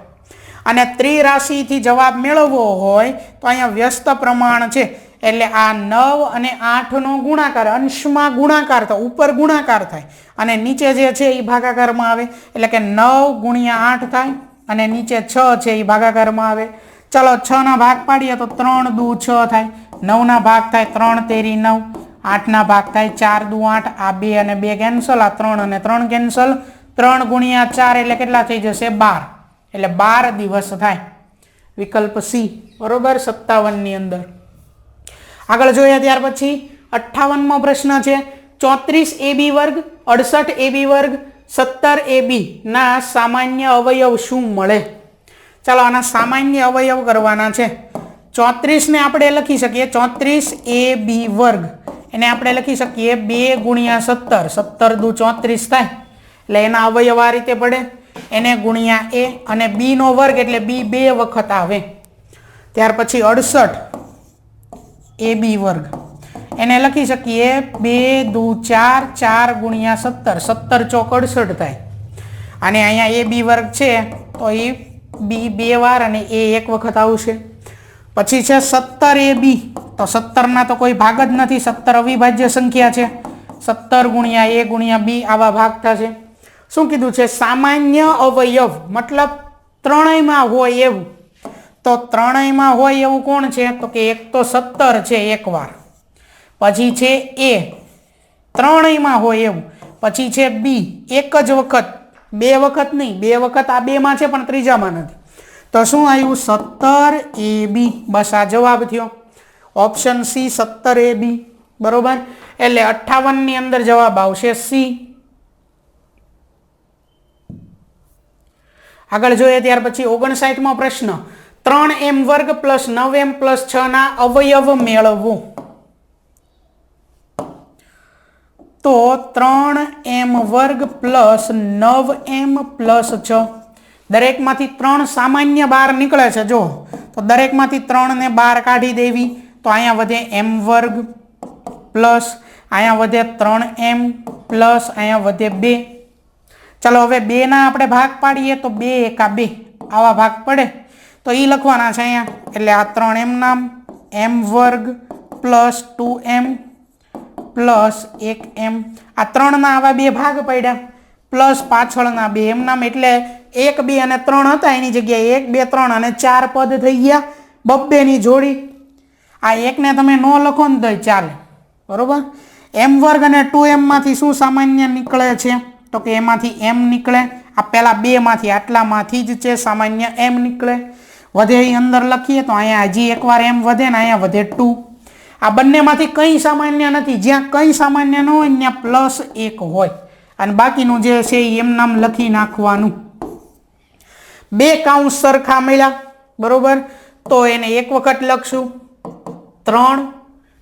અને ત્રિરાશિથી જવાબ મેળવવો હોય તો અહીંયા વ્યસ્ત પ્રમાણ છે. એટલે આ 9 અને 8 નો ગુણાકાર, અંશમાં ગુણાકાર થાય, ઉપર ગુણાકાર થાય અને નીચે જે છે એ ભાગાકારમાં આવે. એટલે કે 9 ગુણ્યા 8 થાય અને નીચે 6 છે એ ભાગાકારમાં આવે. ચલો 6 ના ભાગ પાડીએ તો 3 દુ 6 થાય, 9 ના ભાગ થાય 3 તેરી 9, 8 ના ભાગ થાય 4 દુ 8, આ 2 અને 2 કેન્સલ, આ 3 અને 3 કેન્સલ, 3 ગુણ્યા 4 એટલે કેટલા થઈ જશે? 12. એટલે 12 દિવસ થાય. વિકલ્પ સી. બરોબર. 57 ની અંદર. આગળ જોઈએ ત્યાર પછી 58મો પ્રશ્ન છે, 34 AB વર્ગ 68 AB વર્ગ 17 AB ના સામાન્ય અવયવ શું મળે? ચાલો આના સામાન્ય અવયવ કરવાના છે. 34 ને આપણે લખી શકીએ 34 AB વર્ગ, એને આપણે લખી શકીએ 2 ગુણ્યા 17, 17 દુ 34 થાય. એટલે એના અવયવ આ રીતે પડે, એને ગુણ્યા એ, અને બી નો વર્ગ એટલે બી 2 વખત આવે. ત્યાર પછી 68 એ બી વર્ગ, એને લખી શકીએ 2 દુ 4, 4 ગુણ્યા 17, 17 ચોક 68 થાય. અને અહીંયા એ બી વર્ગ છે તો એ બી 2 વાર અને એ 1 વખત આવશે. પછી છે 17 એ બી, તો 17 ના તો કોઈ ભાગ જ નથી, 17 અવિભાજ્ય સંખ્યા છે. 17 ગુણ્યા એ ગુણ્યા બી આવા ભાગ થશે. શું કીધું છે? સામાન્ય અવયવ, મતલબ ત્રણેયમાં હોય એવું. તો ત્રણેયમાં હોય એવું કોણ છે? તો કે એક તો 17 છે એક વાર, પછી છે એ ત્રણેયમાં હોય એવું, પછી છે બી એક જ વખત, 2 વખત નહીં, 2 વખત આ 2 માં છે પણ ત્રીજામાં નથી. તો શું આવ્યું? 17 એ બી. બસ આ જવાબ થયો ઓપ્શન સી, 17 એ બી. બરોબર, એટલે 58 ની અંદર જવાબ આવશે સી. આગળ જોઈએ ત્યાર પછી 59મો પ્રશ્ન, 3m વર્ગ પ્લસ 9m પ્લસ 6 ના અવયવ મેળવો. તો 3m વર્ગ પ્લસ 9m પ્લસ 6, દરેકમાંથી 3 સામાન્ય બહાર નીકળે છે. જો તો દરેકમાંથી 3 ને બહાર કાઢી દેવી, તો અહીંયા વધે m વર્ગ પ્લસ અહીંયા વધે 3m પ્લસ અહીંયા વધે 2. ચાલો હવે 2 ના આપણે ભાગ પાડીએ તો 2 એકા 2 આવા ભાગ પડે, તો એ લખવાના છે અહીંયા. એટલે આ 3m નામ m વર્ગ પ્લસ 2m પ્લસ 1m, આ 3 ના આવા 2 ભાગ પડ્યા, પ્લસ પાછળના 2 એમ નામ, એટલે 1 2 અને 3 હતા એની જગ્યાએ 1 2 3 અને 4 પદ થઈ ગયા, બબ્બેની જોડી. આ 1 ને તમે નો લખો ને તો ચાલે. બરોબર, m વર્ગ અને 2m માંથી શું સામાન્ય નીકળે છે? તો કે એમાંથી m નીકળે. આ પહેલા 2 માંથી આટલામાંથી જ છે સામાન્ય m નીકળે. વધે એ અંદર લખીએ તો અહીંયા હજી એકવાર m વધે ને અહીંયા વધે 2. આ બંનેમાંથી કંઈ સામાન્ય નથી, જ્યાં કંઈ સામાન્ય ન હોય ત્યાં પ્લસ 1 હોય, અને બાકીનું જે છે એ એમ નામ લખી નાખવાનું. 2 કાઉન્સ સરખા મળ્યા. બરોબર, તો એને એક વખત લખશું 3,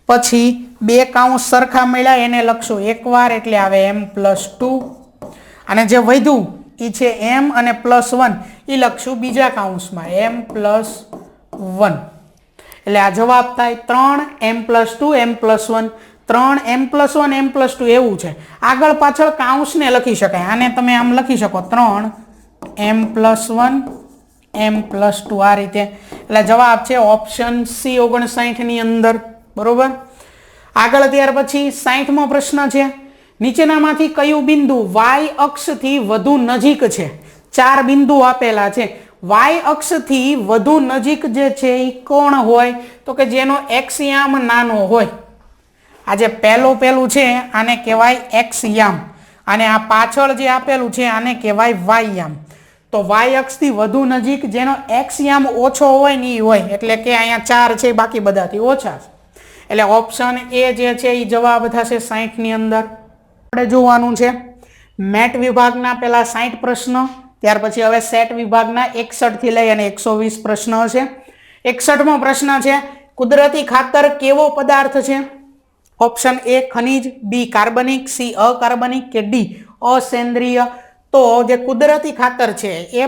પછી 2 કાઉન્સ સરખા મળ્યા એને લખશું એકવાર, એટલે આવે m પ્લસ 2, અને જે વધ્યું એ છે m અને પ્લસ 1 એ લખશું બીજા કાઉન્સમાં m પ્લસ 1. એટલે આ જવાબ થાય 3m plus 2 m plus 1, 3m plus 1 m plus 2 એવું છે. આગળ પાછળ કાઉન્સને લખી શકાય, આને તમે આમ લખી શકો 3m પ્લસ 1 m પ્લસ 2 આ રીતે. એટલે જવાબ છે ઓપ્શન સી 59 ની અંદર. બરોબર, આગળ ત્યાર પછી 60મો પ્રશ્ન છે, નીચેનામાંથી કયું બિંદુ y અક્ષથી વધુ નજીક છે? 4 બિંદુ આપેલા છે. y અક્ષથી વધુ નજીક જે છે એ કોણ હોય? તો કે જેનો x યામ નાનો હોય. આ જે પહેલું છે આને કહેવાય x યામ, અને આ પાછળ જે આપેલું છે આને કહેવાય y યામ. તો y અક્ષથી વધુ નજીક જેનો x યામ ઓછો હોય ને એ હોય, એટલે કે અહીંયા 4 છે બાકી બધાથી ઓછા છે. એટલે ઓપ્શન એ જે છે એ જવાબ થશે 60 ની અંદર. આપણે જોવાનું છે મેટ વિભાગના પહેલા 60 પ્રશ્નો, ત્યાર પછી હવે સેટ વિભાગના 61 થી લઈ અને 120 પ્રશ્નો છે. 61મો પ્રશ્ન છે, કુદરતી ખાતર કેવો પદાર્થ છે? ઓપ્શન એ ખનિજ, બી કાર્બનિક, સી અકાર્બનિક કે ડી અસેન્દ્રિય. તો જે કુદરતી ખાતર છે એ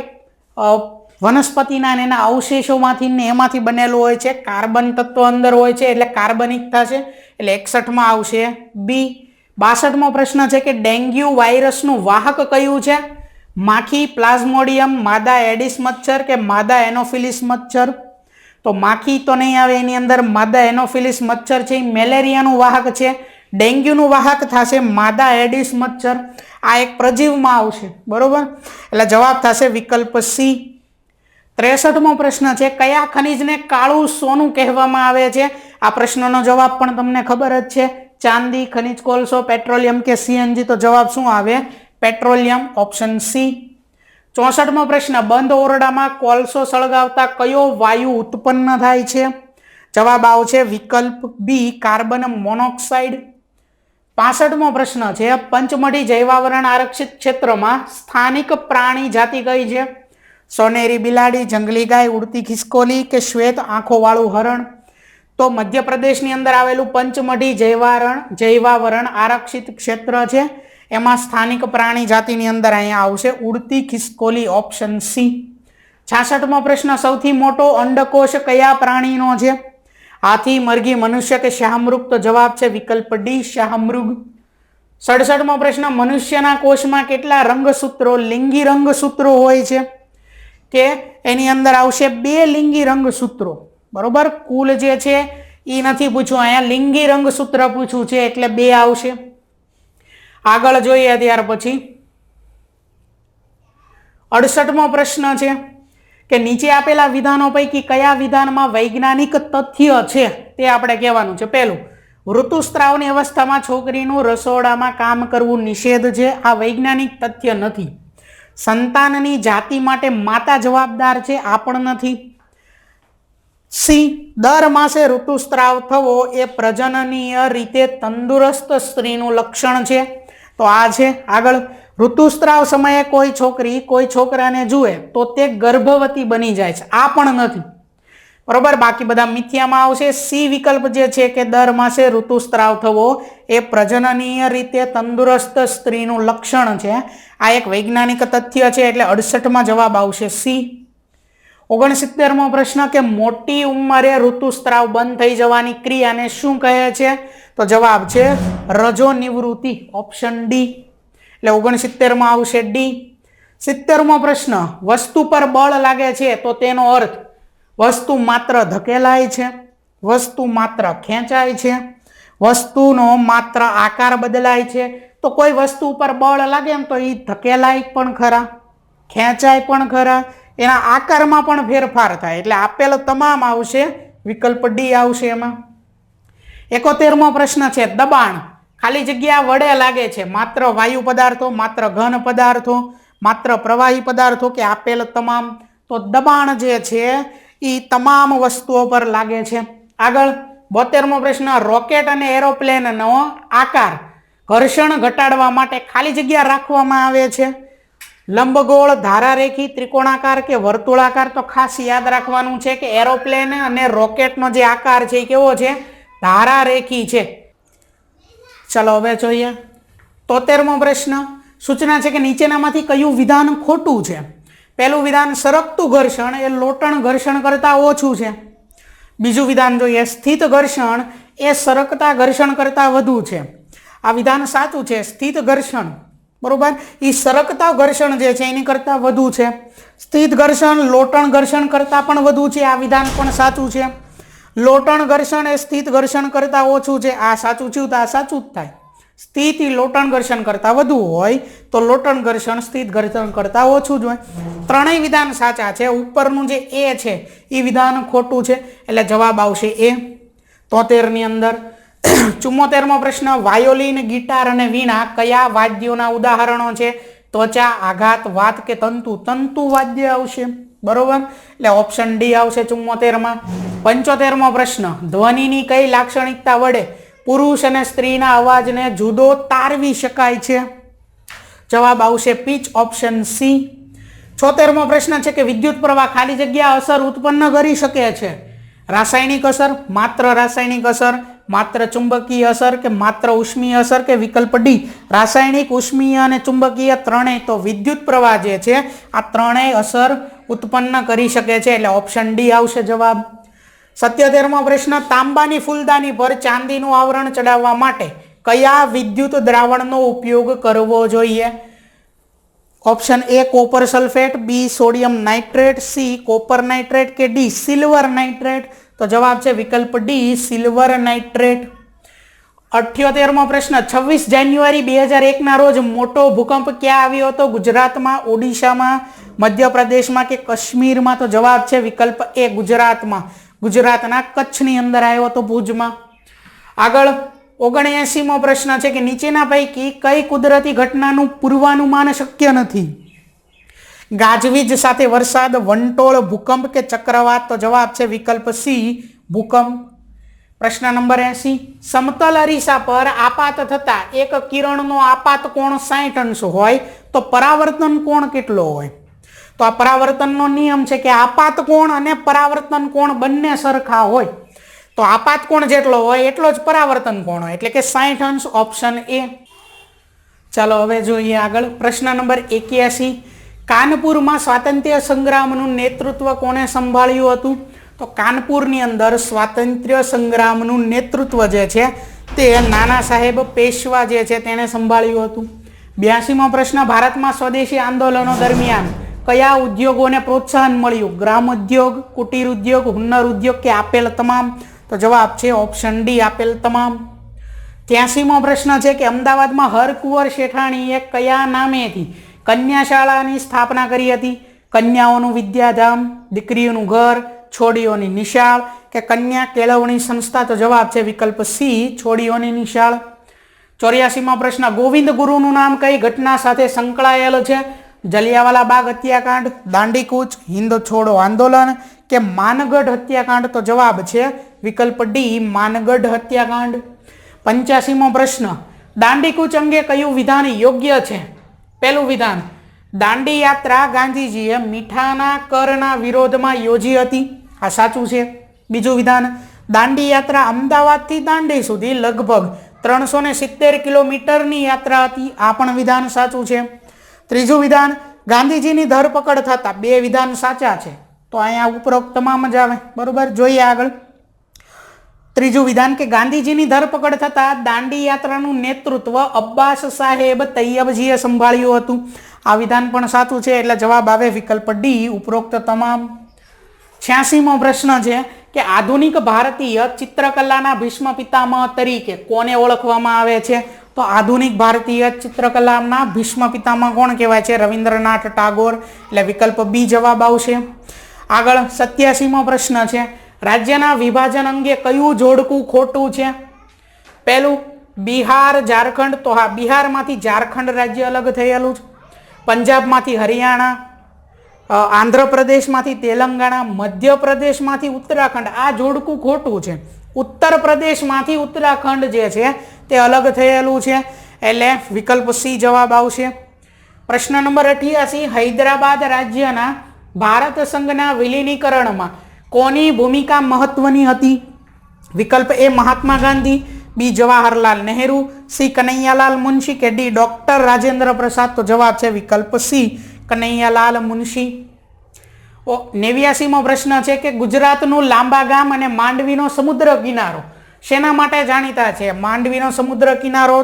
વનસ્પતિના અને એના અવશેષોમાંથી ને એમાંથી બનેલું હોય છે. કાર્બન તત્વ અંદર હોય છે એટલે કાર્બનિક થશે, એટલે 61માં આવશે બી. 62મો પ્રશ્ન છે કે ડેન્ગ્યુ વાયરસનું વાહક કયું છે? માખી, પ્લાઝ્મોડિયમ, માદા એડિસ મચ્છર કે માદા એનોફિલિસ મચ્છર? તો માખી તો નહીં આવે, એની અંદર માદા એનોફિલિસ મચ્છર છે એ મેલેરિયાનું વાહક છે. ડેન્ગ્યુનું વાહક થશે માદા એડિસ મચ્છર, આ એક પ્રજીવમાં આવશે. બરોબર, એટલે જવાબ થશે વિકલ્પ સી. 63મો પ્રશ્ન છે, કયા ખનિજને કાળું સોનું કહેવામાં આવે છે? આ પ્રશ્નનો જવાબ પણ તમને ખબર જ છે, ચાંદી, ખનિજ કોલસો, પેટ્રોલિયમ કે સીએનજી. તો જવાબ શું આવે? Petroleum, option C. 64મો પ્રશ્ન, બંધ ઓરડામાં કોલસો સળગાવતા કયો વાયુ ઉત્પન્ન થાય છે? જવાબ આવશે વિકલ્પ બી કાર્બન મોનોક્સાઇડ. 65મો પ્રશ્ન છે, પંચમઢી જૈવાવરણ આરક્ષિત ક્ષેત્રમાં સ્થાનિક પ્રાણી જાતિ કઈ છે? સોનેરી બિલાડી, જંગલી ગાય, ઉડતી ખિસકોલી કે શ્વેત આંખોવાળું હરણ? તો મધ્યપ્રદેશની અંદર આવેલું પંચમઢી જૈવાવરણ આરક્ષિત ક્ષેત્ર છે એમાં સ્થાનિક પ્રાણી જાતિની અંદર અહીંયા આવશે ઉડતી ખિસકોલી, ઓપ્શન સી. 66મો પ્રશ્ન, સૌથી મોટો અંડકોષ કયા પ્રાણીનો છે? હાથી, મરઘી, મનુષ્ય કે શાહમૃગ? તો જવાબ છે વિકલ્પ ડી, શાહમૃગ. 67મો પ્રશ્ન, મનુષ્યના કોષમાં કેટલા રંગસૂત્રો, લિંગી રંગસૂત્રો હોય છે? કે એની અંદર આવશે 2 લિંગી રંગસૂત્રો. બરોબર, કુલ જે છે એ નથી પૂછ્યું, અહીંયા લિંગી રંગસૂત્ર પૂછ્યું છે એટલે 2 આવશે. આગળ જોઈએ ત્યાર પછી 68મો પ્રશ્ન છે કે નીચે આપેલા વિધાનો પૈકી કયા વિધાનમાં વૈજ્ઞાનિક તથ્ય છે તે આપણે કહેવાનું છે. પહેલું, ઋતુસ્ત્રાવની અવસ્થામાં છોકરીનું રસોડામાં કામ કરવું નિષેધ છે. આ વૈજ્ઞાનિક તથ્ય નથી. સંતાનની જાતિ માટે માતા જવાબદાર છે. આ પણ નથી. સી, દર માસે ઋતુસ્ત્રાવ થવો એ પ્રજનનીય રીતે તંદુરસ્ત સ્ત્રીનું લક્ષણ છે. તો આ છે. આગળ, ઋતુસ્ત્રાવ સમયે કોઈ છોકરી કોઈ છોકરાને જુએ તો તે ગર્ભવતી બની જાય છે. આ પણ નથી. બરોબર, બાકી બધા મિથ્યામાં આવશે. સી વિકલ્પ જે છે કે દર માસે ઋતુસ્ત્રાવ થવો એ પ્રજનનીય રીતે તંદુરસ્ત સ્ત્રીનું લક્ષણ છે. આ એક વૈજ્ઞાનિક તથ્ય છે એટલે 68માં જવાબ આવશે સી. 69મો પ્રશ્ન કે મોટી ઉંમરે ઋતુસ્ત્રાવ બંધ થઈ જવાની ક્રિયાને શું કહે છે? તો જવાબ છે રજો નિવૃત્તિ, ઓપ્શન ડી. એટલે 69માં આવશે ડી. 70મો પ્રશ્ન, વસ્તુ પર બળ લાગે છે તો તેનો અર્થ વસ્તુ માત્ર ધકેલાય છે, વસ્તુ માત્ર ખેંચાય છે, વસ્તુનો માત્ર આકાર બદલાય છે. તો કોઈ વસ્તુ ઉપર બળ લાગે એમ તો એ ધકેલાય પણ ખરા, ખેંચાય પણ ખરા, એના આકારમાં પણ ફેરફાર થાય. એટલે આપેલ તમામ આવશે, વિકલ્પ ડી આવશે એમાં. 71મો પ્રશ્ન છે દબાણ ખાલી જગ્યા વડે લાગે છે માત્ર વાયુ પદાર્થો, માત્ર ઘન પદાર્થો, માત્ર પ્રવાહી પદાર્થો કે આપેલ તમામ? તો દબાણ જે છે એ તમામ વસ્તુઓ પર લાગે છે. આગળ 72મો પ્રશ્ન, રોકેટ અને એરોપ્લેનનો આકાર ઘર્ષણ ઘટાડવા માટે ખાલી જગ્યા રાખવામાં આવે છે. લંબગોળ, ધારારેખી, ત્રિકોણાકાર કે વર્તુળાકાર? તો ખાસ યાદ રાખવાનું છે કે એરોપ્લેન અને રોકેટનો જે આકાર છે એ કેવો છે? ધારારેખી છે. ચલો હવે જોઈએ 73મો પ્રશ્ન, સૂચના છે કે નીચેનામાંથી કયું વિધાન ખોટું છે? પહેલું વિધાન, સરકતું ઘર્ષણ એ લોટણ ઘર્ષણ કરતાં ઓછું છે. બીજું વિધાન જોઈએ, સ્થિત ઘર્ષણ એ સરકતા ઘર્ષણ કરતાં વધુ છે. આ વિધાન સાચું છે. સ્થિત ઘર્ષણ, બરોબર, એ સરકતા ઘર્ષણ જે છે એની કરતાં વધુ છે. સ્થિત ઘર્ષણ લોટણ ઘર્ષણ કરતાં પણ વધુ છે. આ વિધાન પણ સાચું છે. લોટણ ઘર્ષણ એ સ્થિત ઘર્ષણ કરતાં ઓછું છે. આ સાચું થયું તો આ સાચું જ થાય. સ્થિત લોટણ ઘર્ષણ કરતાં વધુ હોય તો લોટણ ઘર્ષણ સ્થિત ઘર્ષણ કરતાં ઓછું જ હોય. ત્રણેય વિધાન સાચા છે. ઉપરનું જે એ છે એ વિધાન ખોટું છે એટલે જવાબ આવશે એ. 73ની અંદર 74મો પ્રશ્ન, વાયોલિન, ગિટાર અને વીણા કયા વાદ્યોના ઉદાહરણો છે? ત્વચા, આઘાત, વાત કે તંતુ? તંતુ વાદ્ય આવશે. બરોબર, એટલે ઓપ્શન ડી આવશે 74માં. 75મો પ્રશ્ન, ધ્વનિની કઈ લાક્ષણિકતા વડે પુરુષ અને સ્ત્રીના અવાજને જુદો તારવી શકાય છે? જવાબ આવશે પીચ, ઓપ્શન સી. 76મો પ્રશ્ન છે કે વિદ્યુત પ્રવાહ ખાલી જગ્યા અસર ઉત્પન્ન કરી શકે છે. રાસાયણિક અસર, માત્ર રાસાયણિક અસર, માત્ર ચુંબકીય અસર કે માત્ર ઉષ્મીય અસર? કે વિકલ્પ ડી, રાસાયણિક, ઉષ્મીય અને ચુંબકીય ત્રણેય. તો વિદ્યુત પ્રવાહ જે છે આ ત્રણેય અસર ઉત્પન્ન કરી શકે છે એટલે ઓપ્શન ડી આવશે જવાબ. 77મો પ્રશ્ન, તાંબાની ફૂલદાની પર ચાંદીનું આવરણ ચડાવવા માટે કયા વિદ્યુત દ્રાવણનો ઉપયોગ કરવો જોઈએ? Option A copper sulphate, B sodium nitrate, C copper nitrate કે ડી સિલ્વર નાઇટ્રેટ? તો જવાબ છે વિકલ્પ ડી, સિલ્વર નાઇટ્રેટ. 78મો પ્રશ્ન, 26 જાન્યુઆરી 2001ના રોજ મોટો ભૂકંપ ક્યાં આવ્યો હતો? ગુજરાતમાં, ઓડિશામાં, મધ્યપ્રદેશમાં કે કાશ્મીરમાં? તો જવાબ છે વિકલ્પ એ, ગુજરાતમાં. ગુજરાતના કચ્છની અંદર આવ્યો હતો, ભુજમાં. આગળ 79મો પ્રશ્ન છે કે નીચેના પૈકી કઈ કુદરતી ઘટનાનું પૂર્વાનુમાન શક્ય નથી? ગાજવીજ સાથે વરસાદ, વંટોળ, ભૂકંપ કે ચક્રવાત? તો જવાબ છે વિકલ્પ સી, ભૂકંપ. પ્રશ્ન નંબર 80, સમતલ અરીસા પર આપાત થતા એક કિરણનો આપાત કોણ 60 અંશ હોય તો પરાવર્તન કોણ કેટલો હોય? તો આ પરાવર્તનનો નિયમ છે કે આપાત કોણ અને પરાવર્તન કોણ બંને સરખા હોય. તો આપાત કોણ જેટલો હોય એટલો જ પરાવર્તન કોણ હોય એટલે કે 60 અંશ, ઓપ્શન એ. ચાલો હવે જોઈએ આગળ. પ્રશ્ન નંબર 81, કાનપુરમાં સ્વાતંત્ર્ય સંગ્રામનું નેતૃત્વ કોણે સંભાળ્યું હતું? તો કાનપુરની અંદર સ્વાતંત્ર્ય સંગ્રામનું નેતૃત્વ જે છે તે નાના સાહેબ પેશવા જે છે તેણે સંભાળ્યું હતું. 82મો પ્રશ્ન, ભારતમાં સ્વદેશી આંદોલનો દરમિયાન કયા ઉદ્યોગોને પ્રોત્સાહન મળ્યું? ગ્રામ ઉદ્યોગ, કુટીર ઉદ્યોગ, હુન્નર ઉદ્યોગ કે આપેલ તમામ? તો જવાબ છે ઓપ્શન ડી, આપેલ તમામ. 83મો પ્રશ્ન છે કે અમદાવાદમાં હરકુંવર શેઠાણીએ કયા નામેથી કન્યા શાળાની સ્થાપના કરી હતી? કન્યાઓનું વિદ્યાધામ, દીકરીઓનું ઘર, છોડીઓની નિશાળ કે કન્યા કેળવણી સંસ્થા? તો જવાબ છે વિકલ્પ સી, છોડીઓની નિશાળ. 84મો પ્રશ્ન, ગોવિંદ ગુરુનું નામ કઈ ઘટના સાથે સંકળાયેલ છે? જલિયાવાલા બાગ હત્યાકાંડ, દાંડીકૂચ, હિન્દ છોડો આંદોલન કે માનગઢ હત્યાકાંડ? તો જવાબ છે વિકલ્પ ડી, માનગઢ હત્યાકાંડ. 85મો પ્રશ્ન, દાંડીકૂચ અંગે કયું વિધાન યોગ્ય છે? પહેલું વિધાન, દાંડી યાત્રા ગાંધીજીએ મીઠાના કરના વિરોધમાં યોજી હતી. આ સાચું છે. બીજું વિધાન, દાંડી યાત્રા અમદાવાદથી દાંડી સુધી લગભગ 370 કિલોમીટરની યાત્રા હતી. આ પણ વિધાન સાચું છે. ત્રીજું વિધાન, ગાંધીજીની ધરપકડ થતા. બે વિધાન સાચા છે, તો અહીંયા ઉપરોક્ત તમામ જ આવે. બરોબર, જોઈએ આગળ. ત્રીજું વિધાન કે ગાંધીજીની ધરપકડ થતા દાંડી યાત્રાનું નેતૃત્વ અબ્બાસ સાહેબ તૈયબજીએ સંભાળ્યું હતું. આ વિધાન પણ સાચું છે, એટલે જવાબ આવે વિકલ્પ ડી, ઉપરોક્ત તમામ. 86મો પ્રશ્ન છે કે આધુનિક ભારતીય ચિત્રકલાના ભીષ્મ પિતામહ તરીકે કોને ઓળખવામાં આવે છે? તો આધુનિક ભારતીય ચિત્રકલાના ભીષ્મ પિતામહ કોણ કહેવાય છે? રવિન્દ્રનાથ ટાગોર, એટલે વિકલ્પ બી જવાબ આવશે. આગળ 87મો પ્રશ્ન છે, રાજ્યના વિભાજન અંગે કયું જોડકું ખોટું છે? પહેલું, બિહાર ઝારખંડ. તો હા, બિહારમાંથી ઝારખંડ રાજ્ય અલગ થયેલું છે. પંજાબમાંથી હરિયાણા, આંધ્રપ્રદેશમાંથી તેલંગાણા, મધ્યપ્રદેશમાંથી ઉત્તરાખંડ. આ જોડકું ખોટું છે. ઉત્તર પ્રદેશમાંથી ઉત્તરાખંડ જે છે તે અલગ થયેલું છે, એટલે વિકલ્પ સી જવાબ આવશે. પ્રશ્ન નંબર 88, હૈદરાબાદ રાજ્યના ભારત સંઘના વિલીનીકરણમાં કોની ભૂમિકા મહત્વની હતી? વિકલ્પ એ મહાત્મા ગાંધી, બી જવાહરલાલ નહેરુ, સી કનૈયાલાલ મુનશી કે ડી ડોક્ટર રાજેન્દ્ર પ્રસાદ? તો જવાબ છે વિકલ્પ સી, કનૈયાલાલ મુનશી. 89મો પ્રશ્ન છે કે ગુજરાતનું લાંબા ગામ અને માંડવીનો સમુદ્ર કિનારો શેના માટે જાણીતા છે? માંડવીનો સમુદ્ર કિનારો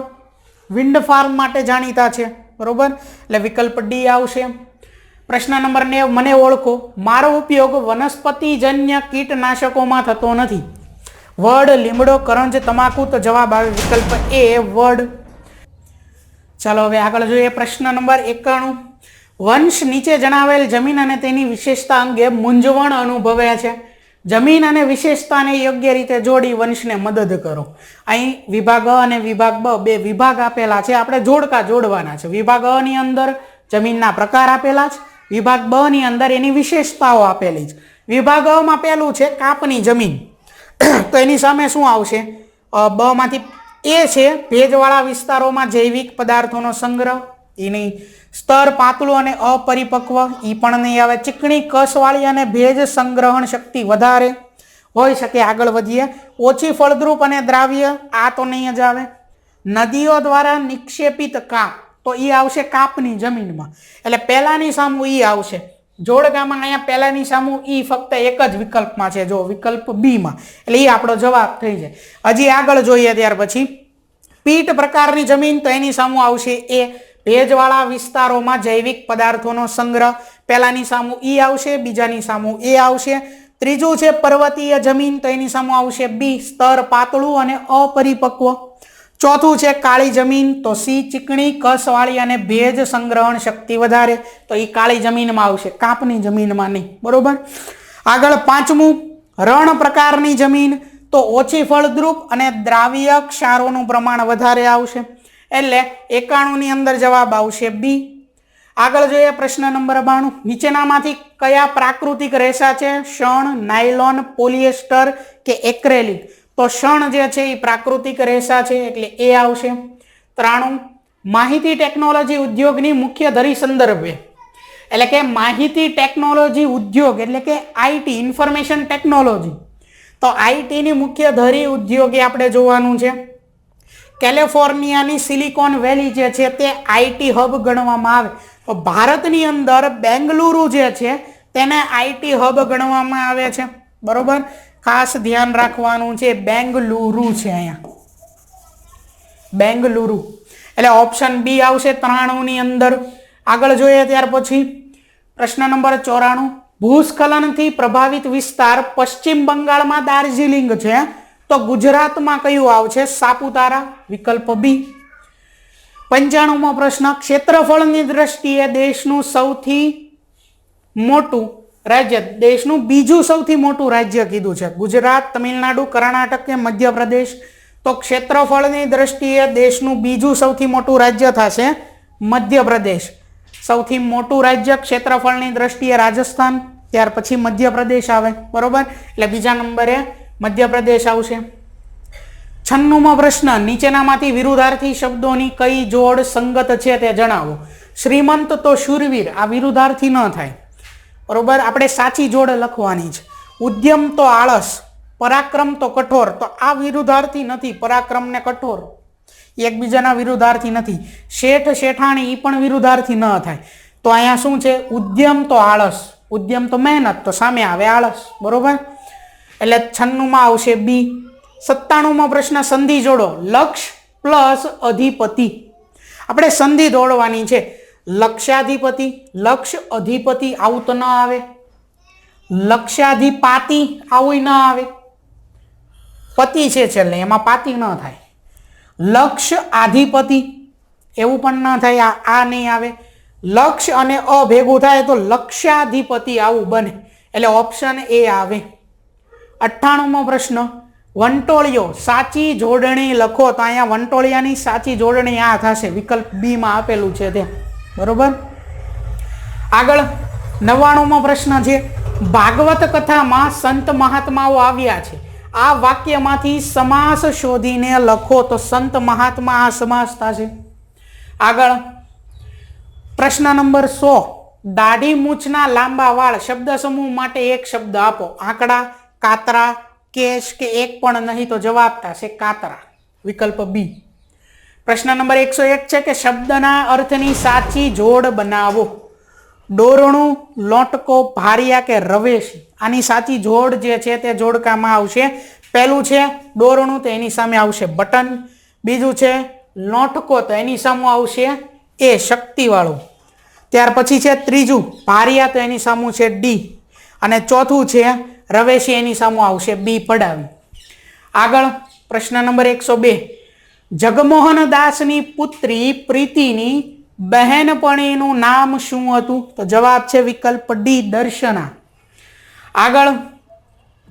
વિન્ડ ફાર્મ માટે જાણીતા છે. બરોબર, એટલે વિકલ્પ ડી આવશે. પ્રશ્ન નંબર 9, મને ઓળખો. મારો ઉપયોગ વનસ્પતિજન્ય કીટનાશકોમાં થતો નથી. વડ, લીમડો, કરંજ, તમાકુ? તો જવાબ આવે વિકલ્પ એ, વડ. ચાલો હવે આગળ જોઈએ. પ્રશ્ન નંબર 91, વંશ નીચે જણાવેલ જમીન અને તેની વિશેષતા અંગે મૂંઝવણ અનુભવે છે. જમીન અને વિશેષતાને યોગ્ય રીતે જોડી વંશને મદદ કરો. અહીં વિભાગ અ અને વિભાગ બ, બે વિભાગ આપેલા છે, આપણે જોડકા જોડવાના છે. વિભાગ અ ની અંદર જમીનના પ્રકાર આપેલા છે, વિભાગ બ ની અંદર એની વિશેષતાઓ આપેલી છે. વિભાગ અ માં પહેલું છે કાપની જમીન, તો એની સામે શું આવશે? બ માંથી એ છે ભેજવાળા વિસ્તારોમાં જૈવિક પદાર્થોનો સંગ્રહ. એની સ્તર પાતળું અને અપરિપક્વ, એ પણ નહીં આવે. ચીકણી કસવાળી અને ભેજ સંગ્રહણ શક્તિ વધારે હોઈ શકે. આગળ વધીએ. ઓછી ફળદ્રુપ અને દ્રાવ્ય, આ તો નહીં જ આવે. નદીઓ દ્વારા નિક્ષેપિત કાપ, તો એ આવશે કાપની જમીનમાં, એટલે પહેલાની સામું ઈ આવશે. જોડકામાં અહીંયા પહેલાની સામું ઈ ફક્ત એક જ વિકલ્પમાં છે, જો વિકલ્પ બી માં, એટલે એ આપણો જવાબ થઈ જાય. હજી આગળ જોઈએ ત્યાર પછી પીટ પ્રકારની જમીન, તો એની સામું આવશે એ ભેજવાળા વિસ્તારોમાં જૈવિક પદાર્થોનો સંગ્રહ. પહેલાની સામું ઈ આવશે, બીજાની સામું એ આવશે. ત્રીજું છે પર્વતીય જમીન, તો એની સામું આવશે બી, સ્તર પાતળું અને અપરિપક્વ. ચોથું છે કાળી જમીન, તો સી ચીકણી કસવાળી અને ભેજ સંગ્રહણ શક્તિ વધારે, તો એ કાળી જમીનમાં આવશે, કાપની જમીનમાં નહીં. બરોબર. આગળ પાંચમું રણ પ્રકારની જમીન, તો ઓછી ફળદ્રુપ અને દ્રાવ્ય ક્ષારોનું પ્રમાણ વધારે આવશે, એટલે 91 ની અંદર જવાબ આવશે બી. આગળ જોઈએ પ્રશ્ન નંબર 92, નીચેનામાંથી કયા પ્રાકૃતિક રેસા છે? શણ, નાયલોન, પોલિએસ્ટર કે એક્રેલિક? તો શણ જે છે એ પ્રાકૃતિક રેસા છે, એટલે એ આવશે. 93, માહિતી ટેકનોલોજી ઉદ્યોગની મુખ્ય ધરી સંદર્ભે, એટલે કે માહિતી ટેકનોલોજી ઉદ્યોગ એટલે કે આઈટી, ઇન્ફોર્મેશન ટેકનોલોજી, તો આઈટી ની મુખ્ય ધરી ઉદ્યોગે આપણે જોવાનું છે કેલિફોર્નિયાની સિલિકોન વેલી જે છે તે આઈટી હબ ગણવામાં આવે, તો ભારતની અંદર બેંગલુરુ જે છે તેને આઈટી હબ ગણવામાં આવે છે. બરોબર, ખાસ ધ્યાન રાખવાનું છે, બેંગલુરુ છે અહીંયા, બેંગલુરુ. એટલે ઓપ્શન બી આવશે 93 ની અંદર. આગળ જોઈએ ત્યાર પછી પ્રશ્ન નંબર 94, ભૂસ્ખલનથી પ્રભાવિત વિસ્તાર પશ્ચિમ બંગાળમાં દાર્જિલિંગ છે, તો ગુજરાતમાં કયું આવશે? સાપુતારા, વિકલ્પ બી. 95મો પ્રશ્ન, ક્ષેત્રફળની દ્રષ્ટિએ દેશનું સૌથી મોટું રાજ્ય, દેશનું બીજું સૌથી મોટું રાજ્ય કીધું છે, ગુજરાત, તમિલનાડુ, કર્ણાટક કે મધ્યપ્રદેશ? તો ક્ષેત્રફળની દ્રષ્ટિએ દેશનું બીજું સૌથી મોટું રાજ્ય થશે મધ્યપ્રદેશ. સૌથી મોટું રાજ્ય ક્ષેત્રફળની દ્રષ્ટિએ રાજસ્થાન, ત્યાર પછી મધ્યપ્રદેશ આવે. બરોબર, એટલે બીજા નંબરે મધ્યપ્રદેશ આવશે. 96મો પ્રશ્ન, નીચેનામાંથી વિરુદ્ધાર્થી શબ્દોની કઈ જોડ સંગત છે તે જણાવો. શ્રીમંત તો શૂરવીર, આ વિરુદ્ધાર્થી ન થાય. બરોબર, આપણે સાચી જોડ લખવાની છે. ઉદ્યમ તો આળસ, પરાક્રમ તો કઠોર, તો આ વિરુદ્ધાર્થી નથી. પરાક્રમ ને કઠોર એકબીજાના વિરુદ્ધાર્થી નથી. શેઠ શેઠાણી એ પણ વિરુદ્ધાર્થી ન થાય. તો અહીંયા શું છે? ઉદ્યમ તો આળસ, ઉદ્યમ તો મહેનત, તો સામે આવે આળસ. બરોબર, એટલે 96માં આવશે બી. 97મો પ્રશ્ન, સંધિ જોડો. લક્ષ પ્લસ અધિપતિ, આપણે સંધિ દોડવાની છે. લક્ષાધિપતિ, લક્ષ અધિપતિ આવું તો ન આવે. લક્ષાધિપાતિ આવું ન આવે. પતિ છે છેલ્લે, એમાં પાતિ ન થાય. લક્ષ આધિપતિ એવું પણ ન થાય, આ નહીં આવે. લક્ષ અને અ ભેગું થાય તો લક્ષાધિપતિ આવું બને, એટલે ઓપ્શન એ આવે. 98મો પ્રશ્ન, વંટોળિયો સાચી જોડણી લખો, તો અહીંયા વંટોળિયાની સાચી જોડણી આ થશે, વિકલ્પ બી માં આપેલું છે તે. બરોબર, આગળ 99મો પ્રશ્ન છે, ભાગવત કથામાં સંત મહાત્માઓ આવ્યા છે, આ વાક્યમાંથી સમાસ શોધીને લખો, તો સંત મહાત્મા આ સમાસ થશે. આગળ પ્રશ્ન નંબર 100, દાઢી મૂછના લાંબા વાળ શબ્દ સમૂહ માટે એક શબ્દ આપો. આંકડા, કાતરા, કેશ કે એક પણ નહીં, તો જવાબ થશે કાતરા, વિકલ્પ બી. પ્રશ્ન નંબર 101 છે કે શબ્દના અર્થની સાચી જોડ બનાવો. ડોરણું, લોટકો, ભારિયા કે રવેશી, આની સાચી જોડ જે છે તે જોડકામાં આવશે. પહેલું છે ડોરણું, તો એની સામે આવશે બટન. બીજું છે લોટકો, તો એની સામે આવશે એ શક્તિવાળું. ત્યાર પછી છે ત્રીજું ભારિયા, તો એની સામે છે ડી. અને ચોથું છે રવેશી, એની સામે આવશે બી પડાવી. આગળ પ્રશ્ન નંબર 102, જગમોહન દાસની પુત્રી પ્રીતિની બહેનપણીનું નામ શું હતું? તો જવાબ છે વિકલ્પ ડી, દર્શના. આગળ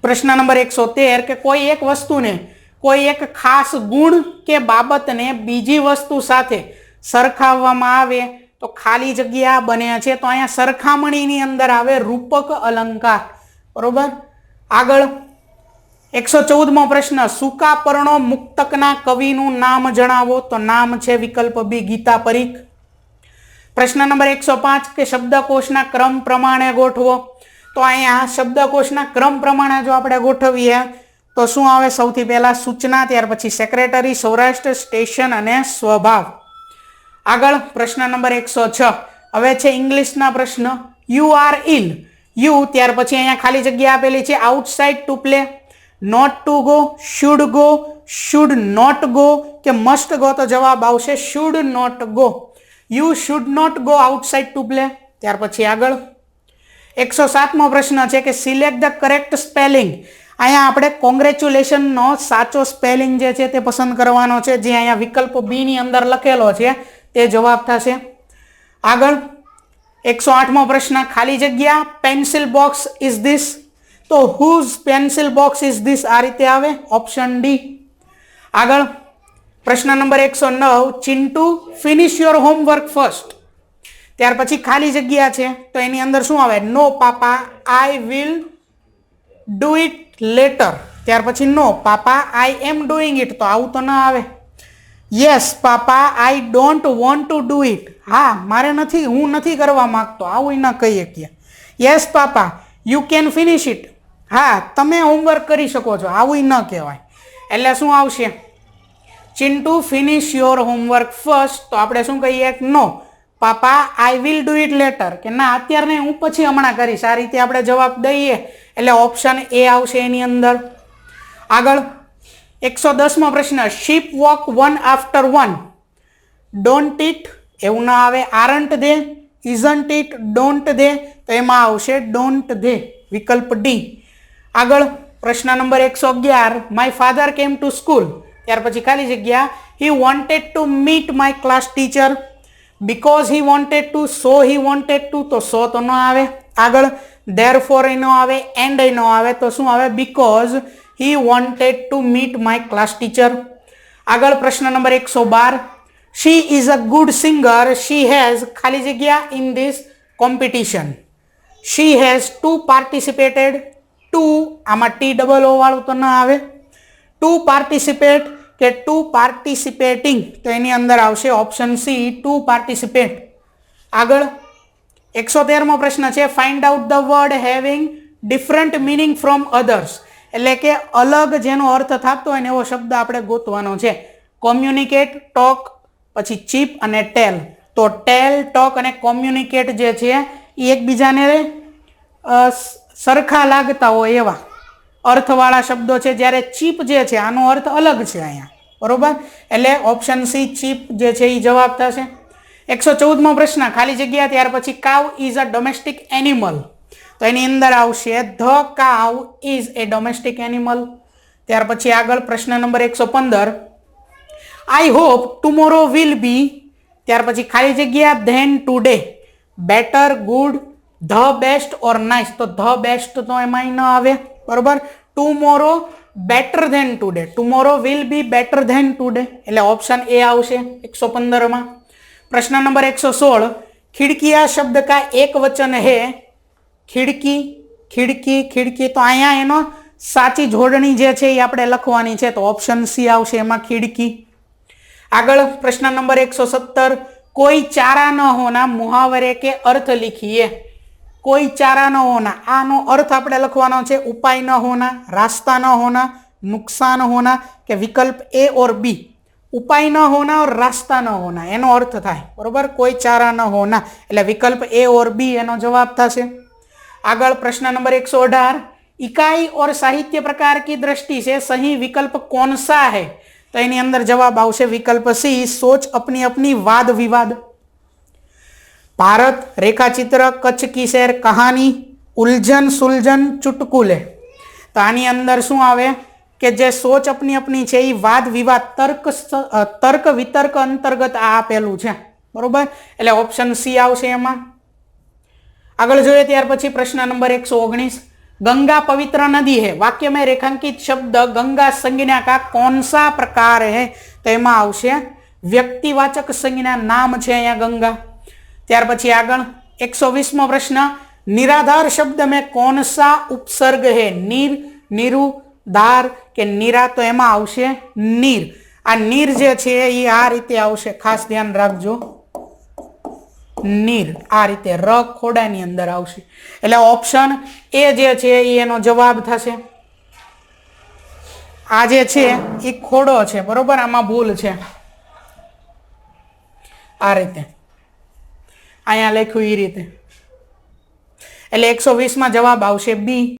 પ્રશ્ન નંબર 113, કે કોઈ એક વસ્તુને કોઈ એક ખાસ ગુણ કે બાબતને બીજી વસ્તુ સાથે સરખાવવામાં આવે તો ખાલી જગ્યા બને છે, તો અહીંયા સરખામણીની અંદર આવે રૂપક અલંકાર. બરોબર, આગળ 114મો પ્રશ્ન, સૂકા પર્ણો મુક્તકના કવિનું નામ જણાવો, તો નામ છે વિકલ્પ બી, ગીતા પરીખ. પ્રશ્ન નંબર 105, કે શબ્દકોશના ક્રમ પ્રમાણે ગોઠવો, તો અહીંયા શબ્દકોશના ક્રમ પ્રમાણે જો આપણે ગોઠવીએ તો શું આવે? સૌથી પહેલા સૂચના, ત્યાર પછી સેક્રેટરી, સૌરાષ્ટ્ર, સ્ટેશન અને સ્વભાવ. આગળ પ્રશ્ન નંબર 106, હવે છે ઇંગ્લિશના પ્રશ્ન. યુ આર ઇલ, યુ ત્યાર પછી અહીંયા ખાલી જગ્યા આપેલી છે, outside to play, not to go, should go, should not go કે મસ્ટ ગો, તો જવાબ આવશે should not go. You should not go outside to play. ત્યાર પછી આગળ 107મો પ્રશ્ન છે કે સિલેક્ટ ધ કરેક્ટ સ્પેલિંગ. અહીંયા આપણે કોંગ્રેચ્યુલેશનનો સાચો સ્પેલિંગ જે છે તે પસંદ કરવાનો છે, જે અહીંયા વિકલ્પ બી ની અંદર લખેલો છે તે જવાબ થશે. આગળ 108મો પ્રશ્ન, ખાલી જગ્યા પેન્સિલ બોક્સ ઇઝ ધીસ, તો whose pencil box is this, આ રીતે આવે, ઓપ્શન ડી. આગળ પ્રશ્ન નંબર 109, Chintu finish your homework first, ત્યાર પછી ખાલી જગ્યા છે તો એની અંદર શું આવે? No papa I will do it later, ત્યાર પછી નો papa I am doing it, તો આવું તો ના આવે. Yes papa I don't want to do it, હા મારે નથી, હું નથી કરવા માંગતો, આવું ન કહી શકીએ. Yes papa you can finish it, હા તમે હોમવર્ક કરી શકો છો, આવું ન કહેવાય. એટલે શું આવશે? Chintu finish your homework first, તો આપણે શું કહીએ? No papa I will do it later, કે ના અત્યારે નહીં, હું પછી હમણાં કરીશ. આ રીતે આપણે જવાબ દઈએ એટલે ઓપ્શન એ આવશે એની અંદર. આગળ 110મો પ્રશ્ન, sheep walk one after one, don't it, એવું ના આવે. Aren't they, isn't it, don't they, તો એમાં આવશે ડોન્ટ દે, વિકલ્પ ડી. આગળ પ્રશ્ન નંબર 111, my father came to school, ત્યાર પછી ખાલી જગ્યા, he wanted to meet my class teacher, because he wanted to, so he wanted to, તો સો તો ન આવે. આગળ ધેરફોર એ ન આવે, એન્ડ એ ન આવે, તો શું આવે? Because he wanted to meet my class teacher. આગળ પ્રશ્ન નંબર 112, she is a good singer, she has ખાલી જગ્યા in this competition, she has to participated, to આમાં ટી ડબલ ઓ વાળું તો ના આવે. ટુ પાર્ટિસિપેટ કે ટુ પાર્ટિસિપેટિંગ, તો એની અંદર આવશે ઓપ્શન સી, ટુ પાર્ટિસિપેટ. આગળ 113મો પ્રશ્ન છે, find out the word having different meaning from others, એટલે કે અલગ જેનો અર્થ થતો હોય ને એવો શબ્દ આપણે ગોતવાનો છે. કોમ્યુનિકેટ, ટોક, પછી ચીપ અને ટેલ. તો ટેલ, ટોક અને કોમ્યુનિકેટ જે છે એ એકબીજાને સરખા લાગતા હોય એવા અર્થવાળા શબ્દો છે, જ્યારે ચીપ જે છે આનો અર્થ અલગ છે અહીંયા, બરોબર. એટલે ઓપ્શન સી ચીપ જે છે એ જવાબ થશે. 114મો પ્રશ્ન, ખાલી જગ્યા, ત્યાર પછી cow is a domestic animal, તો એની અંદર આવશે the cow is A domestic animal. ત્યાર પછી આગળ પ્રશ્ન નંબર 115, I hope tomorrow will be, ત્યાર પછી ખાલી જગ્યા than today, better, good, the best or nice, તો ધ બેસ્ટ તો એમાં ન આવે, બરોબર. Tomorrow better than today, tomorrow will be better than today, એટલે ઓપ્શન એ આવશે 115માં. प्रश्न नंबर 116, खिड़की आ शब्द का एक वचन है, खिड़की खिड़की खिड़की, तो अहींया एनो साची जोड़नी जे छे ए आपणे लखवानी छे, तो ऑप्शन सी आवशे एमां खिड़की. आगळ प्रश्न नंबर 117, कोई चारा न होना मुहावरे के अर्थ लिखिए. कोई चारा न होना, आनो अर्थ आपणे लखवानो छे उपाय न होना, रास्ता न होना, नुकसान होना, के विकल्प ए और बी. उपाय न होना और रास्ता न होना एनो अर्थ थाय, बरोबर. कोई चारा न होना એટલે વિકલ્પ ए और बी એનો જવાબ થશે. આગળ प्रश्न नंबर 118, इकाई और साहित्य प्रकार की दृष्टि से सही विकल्प कौन सा है, तो एनी अंदर जवाब आवशे विकल्प सी, सोच अपनी अपनी वाद विवाद. भारत, रेखाचित्र, कच्छ की सैर, कहानी, उलझन सुलझन, चुटकुले, तो आनी अंदर शुं आवे કે જે સોચ अपनी अपनी છે એ વાદ વિવાદ તર્ક વિતર્ક અંતર્ગત આ આપેલું છે, બરોબર. એટલે ઓપ્શન સી આવશે એમાં. આગળ જોઈએ ત્યાર પછી પ્રશ્ન નંબર 119, गंगा पवित्र नदी है, वाक्य में रेखांकित शब्द गंगा संज्ञा का कौन सा प्रकार है, तो एमां आवशे व्यक्तिवाचक संज्ञा, नाम छे अहींया गंगा. त्यार पछी आगळ 120मो प्रश्न, निराधार शब्द में कौन सा उपसर्ग है, नीर, नीरु, धार के नीरा, तो एमां आवशे नीर. आ नीर जे छे ए आ रीते आवशे, खास ध्यान राखजो, नीर आ रीते र खोडानी अंदर आवशे. એટલે ઓપ્શન એ જે છે એનો જવાબ થશે. આ જે છે એ ખોડો છે, બરોબર, આમાં ભૂલ છે. આ રીતે અહીંયા લખ્યું એ રીતે, એટલે 120માં જવાબ આવશે બી.